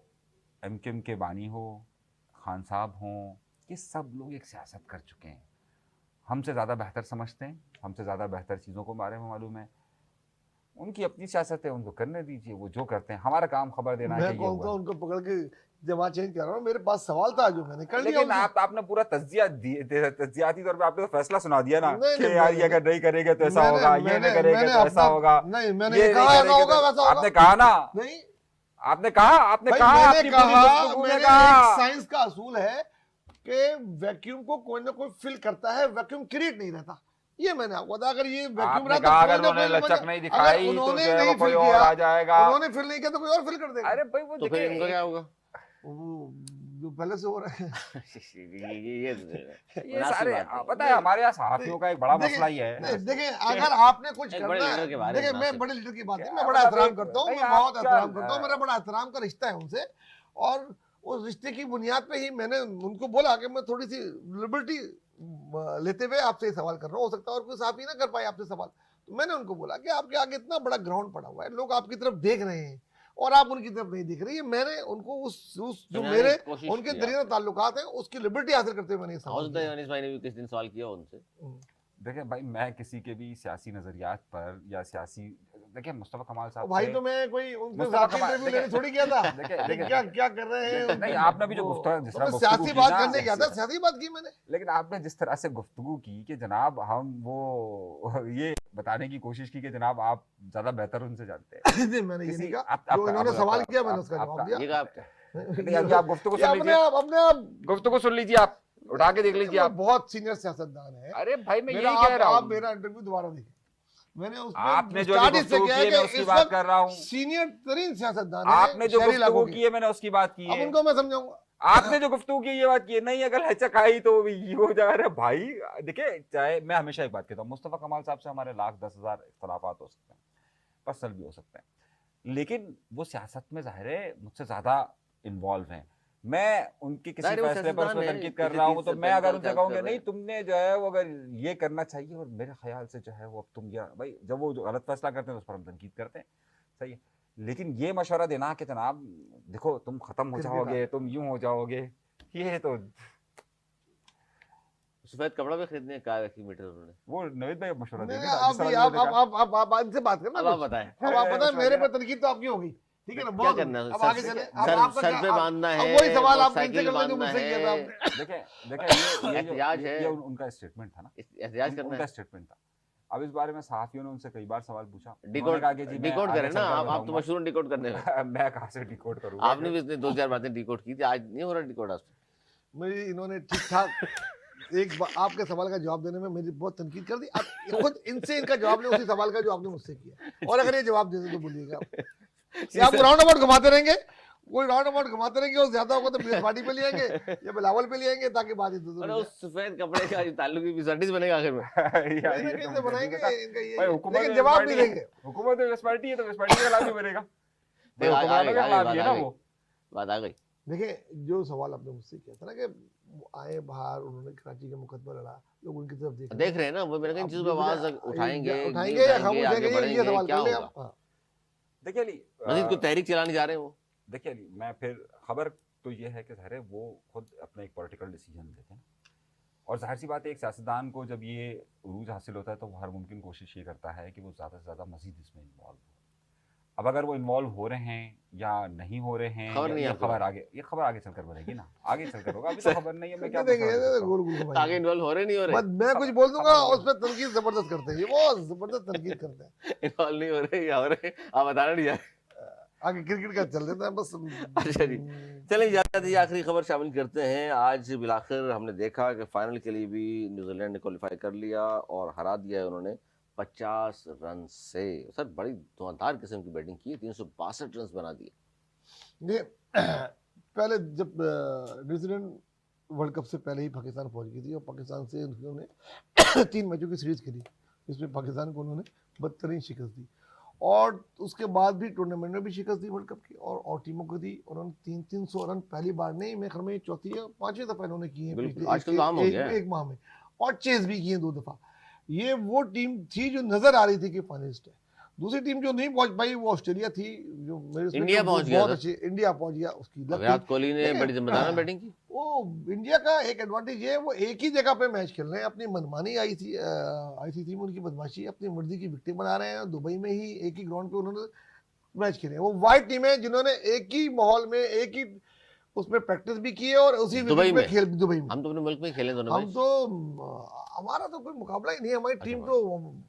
एमक्यूएम के बानी हो, खान साहब हों, ये सब लोग एक सियासत कर चुके हैं, हमसे ज़्यादा बेहतर समझते हैं, हमसे ज़्यादा बेहतर चीज़ों को बारे में मालूम है। उनकी अपनी सियासत है, उनको करने दीजिए, वो जो करते हैं। हमारा काम खबर देना है। मैं कौन सा उनको पकड़ के जमात चेंज कर रहा हूँ, मेरे पास सवाल था जो मैंने कर लिया। लेकिन आपने पूरा तज्जियाती तौर पे आपने तो फैसला सुना दिया ना नहीं, कि नहीं, यार ये अगर नहीं करेंगे तो ऐसा होगा, ये नहीं करेंगे तो ऐसा होगा। नहीं मैंने ये कहा नहीं ऐसा होगा करेंगे वैसा तो होगा। आपने कहा ना, नहीं आपने कहा भाई, अपनी पूरी गुफ्तगू में कहा। साइंस का असूल है कि वैक्यूम को कोई ना कोई फिल करता है, वैक्यूम क्रिएट नहीं रहता। ये मैंने आपको बताया। अगर ये वैक्यूम आपने रहा कहा तो अगर उन्होंने लचक नहीं दिखाई तो उन्होंने जो है वो नहीं कोई फिल और किया, आ जाएगा। उन्होंने फिल नहीं किया तो कोई और फिल कर देगा। अरे भाई वो तो फिर इनका क्या होगा? वो जो पहले से हो रहा है ये सारे पता है हमारे यहाँ सहाफियों का एक बड़ा मसला ही है। देखिए अगर आपने कुछ एक करना बड़े लीडर है, के बारे में देखिए मैं नासिर। बड़े लीडर की बात है, क्या मैं बड़ा मतलब एहतराम एक- करता हूँ, भाई मैं आप बहुत क्या- एहतराम करता हूँ, मेरा बड़ा एहतराम का रिश्ता है उनसे। और उस रिश्ते की बुनियाद पे ही मैंने उनको बोला कि मैं थोड़ी सी लिबर्टी लेते हुए आपसे ये सवाल कर रहा हूँ, हो सकता है और कोई साहब ही ना कर पाए आपसे सवाल। तो मैंने उनको बोला कि आपके आगे इतना बड़ा ग्राउंड पड़ा हुआ है, लोग आपकी तरफ देख रहे हैं और आप उनकी तरफ नहीं दिख रही है। मैंने उनको उस जो मेरे उनके दरिया ताल्लुकात हैं उसकी लिबर्टी हासिल करते हुए मैंने ये सवाल किया। अनीस भाई ने भी किस दिन सवाल किया उनसे। देखिए भाई मैं किसी के भी सियासी नज़रियात पर या सियासी देखिए मुस्तफा कमाल साहब भाई से- तो मैं कोई उनके मुस्तफा साथ कमाल- इंटरव्यू लेने थोड़ी गया था देखिए क्या क्या कर रहे हैं नहीं, आपने भी जो गुफ्तगू- जिस तो तरह मैं गुफ्तगू सियासी की बात ना, करने गया था, सियासी बात की मैंने। लेकिन आपने जिस तरह से गुफ्तगू की कि जनाब हम वो ये बताने की कोशिश की कि जनाब आप ज्यादा बेहतर उनसे जानते हैं। नहीं मैंने ये किसी- नहीं कहा, आप- जो आपका- इन्होंने आपका- सवाल किया मैंने आप- उसका जवाब आपका- दिया। ये कहा आपने? नहीं, अभी आप गुफ्तगू ये सुन लीजिए, अपने आप गुफ्तगू सुन लीजिए, आप उठा के देख लीजिए वो आप। बहुत सीनियर सियासतदान है। अरे भाई मैं मेरा यही कह रहा आप हूँ, मेरा इंटरव्यू दोबारा देखें, मैंने उसमें आपने जो स्टार्ट भी इससे गुफ्तगू किया की है, कि मैं उसकी इस बात वक्त कर रहा हूँ। सीनियर तरीन सियासतदान है आपने जो शहरी इलाकों गुफ्तगू की है मैंने उसकी बात की अब है। उनको मैं समझाऊंगा। आपने जो गुफ्तगू की ये बात की है, नहीं अगर लचक आई तो ये हो जा रहा है भाई। देखिए चाहे मैं हमेशा एक बात कहता हूँ, मुस्तफा कमाल साहब से हमारे लाख 10,000 इख्तलाफात हो सकते हैं, पर्सनल भी हो सकते हैं, लेकिन वो सियासत में जाहिर है मुझसे ज्यादा इन्वॉल्व हैं। मैं उनके किसी जाहिर है वो फैसले पर उसमें सियासतदान है, तनकीद कर किसी रहा चीज हूँ तो से मैं अगर पहले उनसे क्या कहूँगा कर रहे नहीं हैं। तुमने जो है वो अगर ये करना चाहिए और मेरे ख्याल से जो है वो अब तुम या भाई जब वो जो गलत फैसला करते हैं तो उस पर हम तनकीद करते हैं, सही है। लेकिन ये मशवरा देना कि जनाब देखो तुम खत्म हो क्रिकेट जाओगे, तुम यूं हो जाओगे, ये तो सफेद कपड़ा भी खरीदने का रखी मीटर उन्होंने। वो नवीद भाई मशवरा नहीं, देंगे नहीं, ना, जिस तरह आप मैंने देखा। आप इनसे बात करना अब आप कुछ। बताएं अब आप बताएं, मेरे मशवरा पे तनकीद तो आपकी होगी, ठीक है ना, क्या बहुत करना है? होगी। अब सर- आगे चले, अब सर आपका सर क्या- पे अब- बांधना अब है, वही सवाल आप मोटरसाइकिल इनसे करना जो बांधना मुझसे किया था है। आपने। देखिए एहतियाज है। ये उनका स्टेटमेंट था ना, एहतियाज करना उनका है। स्टेटमेंट था। अब इस बारे में सहाफियों ने उनसे कई बार सवाल पूछा, उन्होंने डिकोड कहा कि जी मैं डिकोड आगे करें ना, चलकर आप तो बताऊंगा। मशहूर डिकोड करने में। मैं कहाँ से डिकोड करूंगा? आपने भी इतने 2-4 बातें डिकोड की थी, आज नहीं हो रहा डिकोड आपसे। मेरी इन्होंने ठीक ठाक आपके सवाल का जवाब देने में मेरी बहुत तनकीद कर दी। आप खुद इनसे इनका जवाब लें उसी सवाल का जो आपने मुझसे किया, और अगर ये जवाब दे दे तो बोलिएगा आप। या आप राउंड अबाउट घुमाते रहेंगे, कोई राउंड अबाउट घुमाते रहेंगे, और ज्यादा होगा तो बीएस पार्टी पे ले आएंगे या बिलावल पे ले आएंगे, ताकि बात इधर उधर अरे हो उस सफेद कपड़े का ताल्लुक भी सर्टिस बनेगा आखिर में। यार, जाए। ये कहीं तो से मुझे बनाएंगे नहीं पता। इनका ये, भाई, हुकूमत लेकिन में जवाब पार्टी नहीं है। देंगे। हुकूमत में वेस्ट पार्टी है तो वेस्ट पार्टी के खिलाफ ही बनेगा भाई, आ हुकूमरानों गई, के आ गई, खिलाफ बात ही है आ ना गई। वो। बात आ गई। देखिए जो सवाल आपने मुझसे किया था ना कि वो आए बाहर, उन्होंने कराची का मुकदमा लड़ा, लोग उनकी तरफ देख रहे हैं ना, वो मैंने कहा इन चीजों पर आवाज उठाएंगे उठाएंगे या खामोश आगे रहेंगे, ये बढ़ेंगे, सवाल क्या कर ले होगा? आप। हाँ। देखिए अली, मजीद को तहरीक चलाने जा रहे हैं वो। देखिए अली, मैं फिर खबर तो ये है कि ज़ाहिर है वो खुद अपना एक पॉलिटिकल डिसीजन लेते हैं, और जाहिर सी बात है एक सियासतदान को जब ये उरूज हासिल होता है तो वो हर मुमकिन कोशिश ये करता है कि वो ज़्यादा से ज़्यादा मजीद इसमें इन्वॉल्व हो। अब अगर वो इन्वॉल्व हो रहे हैं या नहीं हो रहे हैं, खबर नहीं ये है आपको। खबर आगे चलकर बनेगी ना, आगे चलकर होगा, अभी तो खबर नहीं है। मैं क्या देखेंगे, मशवरा दे सकता हूँ? गोल गोल आगे घुमाएंगे। इन्वॉल्व हो रहे नहीं हो रहे? बस मैं कुछ बोल दूंगा उस पर तनकीद जबरदस्त करते हैं, ये बहुत जबरदस्त तनकीद करते हैं। इन्वॉल्व नहीं हो रहे या हो रहे, आप बताना नहीं जा रहे। आगे क्रिकेट का चल देता है बस। अच्छा जी, चलें इजाजत दीजिए, आखिरी खबर शामिल करते हैं। आज बिलाखिर हमने देखा कि फाइनल के लिए भी न्यूजीलैंड ने क्वालिफाई कर लिया और हरा दिया है उन्होंने 50 रन से। सर बड़ी धुआंधार किस्म की बैटिंग की, 362 रन बना दिए। ये पहले जब न्यूजीलैंड वर्ल्ड कप से पहले ही पाकिस्तान पहुंच गई थी, और पाकिस्तान से उन्होंने 3 मैचों की सीरीज खेली, जिसमें पाकिस्तान को उन्होंने बदतरीन शिकस्त दी, और उसके बाद भी टूर्नामेंट में भी शिकस्त दी वर्ल्ड कप की, और टीमों को दी। उन्होंने 300 रन पहली बार नहीं, मैं ख्याल में चौथी या 5वीं दफा इन्होंने किए हैं बिल्कुल, पिछले आजकल तो आम हो गया है। एक माह में, और चेस भी किए 2 दफा। ये वो टीम थी जो नजर आ रही थी कि फाइनलिस्ट है। दूसरी टीम जो नहीं पहुंच पाई वो ऑस्ट्रेलिया थी, जो मेरे उसमें इंडिया तो पहुंच गया बहुत था। अच्छी इंडिया पहुंच गया, उसकी लक विराट थी। कोहली ने लेकिन- बड़ी जिम्मेदार बैटिंग की। वो इंडिया का एक एडवांटेज है, वो एक ही जगह पे मैच खेल रहे हैं, अपनी मनमानी आईसीसी में उनकी बदमाशी, अपनी मर्जी की विकेटें बना रहे हैं। दुबई में ही एक ही ग्राउंड पे उन्होंने मैच खेले हैं। वो वाइट टीम है जिन्होंने एक ही माहौल में एक ही उसमें प्रैक्टिस भी की है, और उसी दुबई विकेट पे में? खेल दुबई में। हम तो अपने मुल्क में ही खेले दोनों हम मैच। तो हमारा तो कोई मुकाबला ही नहीं है, हमारी टीम तो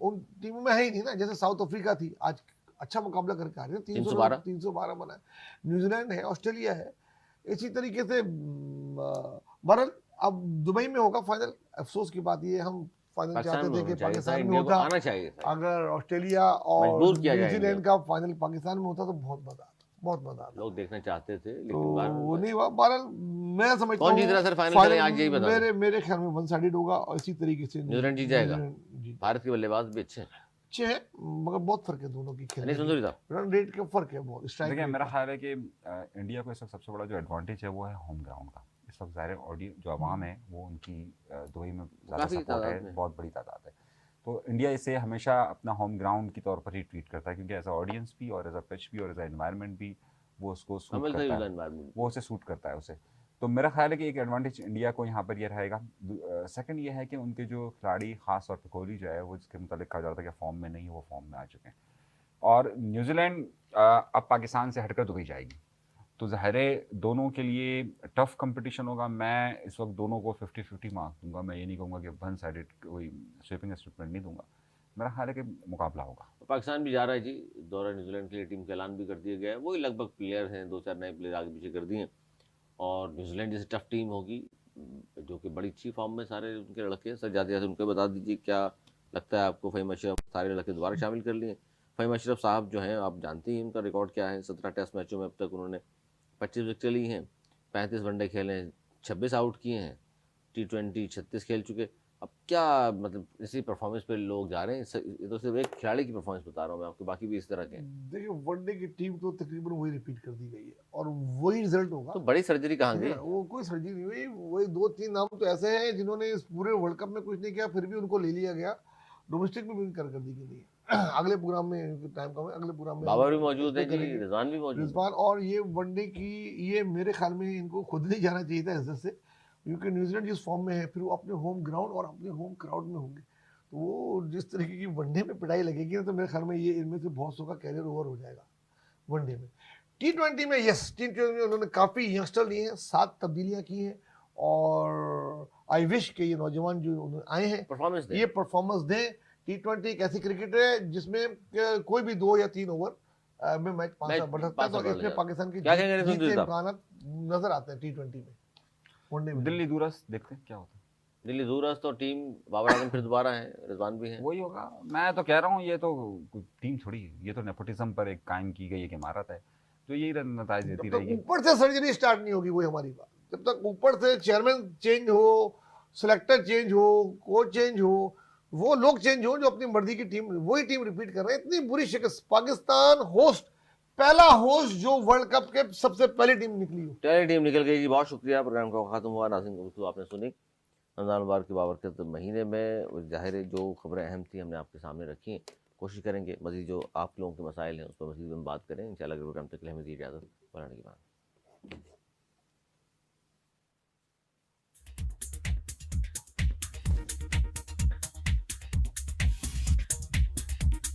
उन टीमों में है ही नहीं ना। जैसे साउथ अफ्रीका थी, आज अच्छा मुकाबला करके आ रही है, 312 बना है। न्यूजीलैंड है, ऑस्ट्रेलिया है, इसी तरीके से बहरहाल अब दुबई में होगा फाइनल। अफसोस की बात ये, हम फाइनल चाहते थे कि पाकिस्तान में होता, आना चाहिए था। अगर ऑस्ट्रेलिया और मजबूर किया जाए न्यूजीलैंड का फाइनल पाकिस्तान में होता तो बहुत मजा आता, बहुत मजा आता। लोग देखना चाहते थे, तो लेकिन बाहर वो नहीं हुआ। बहरहाल मैं समझता कौन हूँ जीत रहा है सर फाइनल? चलें आज यही बता दो। मेरे ख्याल में वन साइडेड होगा, और इसी तरीके से न्यूजीलैंड जीत जाएगा। जी भारत के बल्लेबाज भी अच्छे हैं। अच्छे हैं, मगर बहुत फर्क है दोनों की खेलने नहीं सुंदरी साहब, की। रन रेट का फर्क है बहुत, स्ट्राइक देखिए रेट मेरा का। ख्याल है कि इंडिया को इस वक्त सबसे बड़ा जो एडवांटेज है वो है होम ग्राउंड का। इस वक्त ज़ाहिर ऑडियो जो आवाम है वो उनकी दुबई में ज़्यादा काफी सपोर्ट तादाद है, में। बहुत बड़ी तादाद है। तो इंडिया इसे हमेशा अपना होम ग्राउंड की तौर पर ही ट्रीट करता है, क्योंकि एज अ ऑडियंस भी और एज अ पिच भी और एज अ एनवायरनमेंट भी वो उसको सूट कमल करता है, एनवायरमेंट। वो उसे सूट करता है उसे। तो मेरा ख्याल है कि एक एडवांटेज इंडिया को यहाँ पर ये रहेगा। सेकंड ये है कि उनके जो खिलाड़ी, खास तौर पर कोहली जो है, वो जिसके मुतालिक कहा जा रहा था कि फॉर्म में नहीं है, वो फॉर्म में आ चुके हैं। اور نیوزی لینڈ اب پاکستان سے ہٹ کر دبئی جائے گی، تو ظاہر ہے دونوں کے لیے ٹف کمپٹیشن ہوگا. میں اس وقت دونوں کو 50-50 مارک دوں گا. میں یہ نہیں کہوں گا کہ ون سائڈڈ کوئی سویپنگ اسٹیٹمنٹ نہیں دوں گا. میرا خیال ہے کہ مقابلہ ہوگا. پاکستان بھی جا رہا ہے جی دورہ نیوزی لینڈ کے لیے، ٹیم کا اعلان بھی کر دیا گیا ہے. وہی لگ بھگ پلیئر ہیں، 2-4 نئے پلیئر آگے پیچھے کر دیے ہیں. اور نیوزی لینڈ جیسے ٹف ٹیم ہوگی جو کہ بڑی اچھی فارم میں سارے ان کے لڑکے ہیں. سر جاتے جاتے ان کو بتا دیجیے کیا لگتا ہے آپ کو. فہیم اشرف سارے لڑکے دوبارہ شامل کر لیے. فہیم اشرف صاحب جو ہیں آپ جانتے ہیں ان کا ریکارڈ کیا ہے. 17 ٹیسٹ میچوں میں اب تک انہوں نے 25 وکٹیں لی ہیں، 35 ون ڈے کھیلے ہیں، 26 آؤٹ کیے ہیں، T20 36 کھیل چکے. اب کیا مطلب اسی پرفارمنس پہ لوگ جا رہے ہیں. یہ تو صرف ایک کھلاڑی کی پرفارمنس بتا رہا ہوں میں آپ کو، باقی بھی اس طرح کے ہیں. دیکھیں ون ڈے کی ٹیم تو تقریباً وہی ریپیٹ کر دی گئی ہے اور وہی رزلٹ ہوگا. تو بڑی سرجری کہاں گئی؟ وہ کوئی سرجری نہیں ہوئی. وہی 2-3 نام تو ایسے ہیں جنہوں نے اس پورے ورلڈ کپ میں کچھ نہیں کیا، پھر بھی ان کو لے لیا گیا. ڈومیسٹک میں بھی کر دی گئی ہے. اگلے پروگرام میں ٹائم کم ہے، اگلے پروگرام میں بابر بھی موجود ہے جی، رضوان بھی موجود ہے. رضوان. اور یہ ون ڈے کی یہ میرے خیال میں ان کو خود نہیں جانا چاہیے تھا عزت سے، کیونکہ نیوزی لینڈ جس فارم میں ہے پھر وہ اپنے ہوم گراؤنڈ اور اپنے ہوم کراؤڈ میں ہوں گے، تو وہ جس طریقے کی ون ڈے میں پٹائی لگے گی تو میرے خیال میں یہ ان میں سے بہت سو کا کیریئر اوور ہو جائے گا ون ڈے میں. T20 میں یس T20 میں انہوں نے کافی ینگسٹر لیے ہیں، 7 تبدیلیاں کی ہیں، اور آئی وش کہ یہ نوجوان جو آئے ہیں پرفارمنس دیں. یہ پرفارمنس دیں. T20 ایک ایسی کرکٹ ہے جس میں کوئی بھی 2 یا 3 اوور میں میچ 5 بڑھ سکتا ہے، تو اس میں پاکستان کے جیت کے امکانات نظر آتے ہیں T20 میں. ون ڈے میں دلی دورس دیکھتے ہیں کیا ہوتا ہے. دلی دورس تو ٹیم بابر اعظم پھر دوبارہ ہیں، رضوان بھی ہیں. وہی ہوگا. میں تو کہہ رہا ہوں یہ تو ٹیم تھوڑی ہے، یہ تو نیپوٹزم پر ایک قائم کی گئی ایک عمارت ہے جو یہی نتائج دیتی جب رہے تک گی. اوپر سے سرجری سٹارٹ نہیں ہوگی وہی ہماری بات. جب تک اوپر سے چیئرمین چینج ہو، سلیکٹر چینج ہو، کوچ چینج ہو، وہ لوگ چینج ہو جو اپنی مرضی کی ٹیم وہی ٹیم ریپیٹ کر رہے ہیں. اتنی بری شکست. پاکستان ہوسٹ، پہلا ہوسٹ جو ورلڈ کپ کے سب سے پہلی ٹیم نکلی ہو. پہلی ٹیم نکل گئی جی. بہت شکریہ. پروگرام کا ختم ہوا. ناظرین کو گفتگو آپ نے سنی. رمضان مبارک کے بابرکت مہینے میں ظاہر ہے جو خبریں اہم تھیں ہم نے آپ کے سامنے رکھی ہیں. کوشش کریں گے مزید جو آپ لوگوں کے مسائل ہیں اس پر مزید ہم بات کریں. انشاءاللہ اگر پروگرام تک ہمیں دی اجازت. بڑھانے کی بات.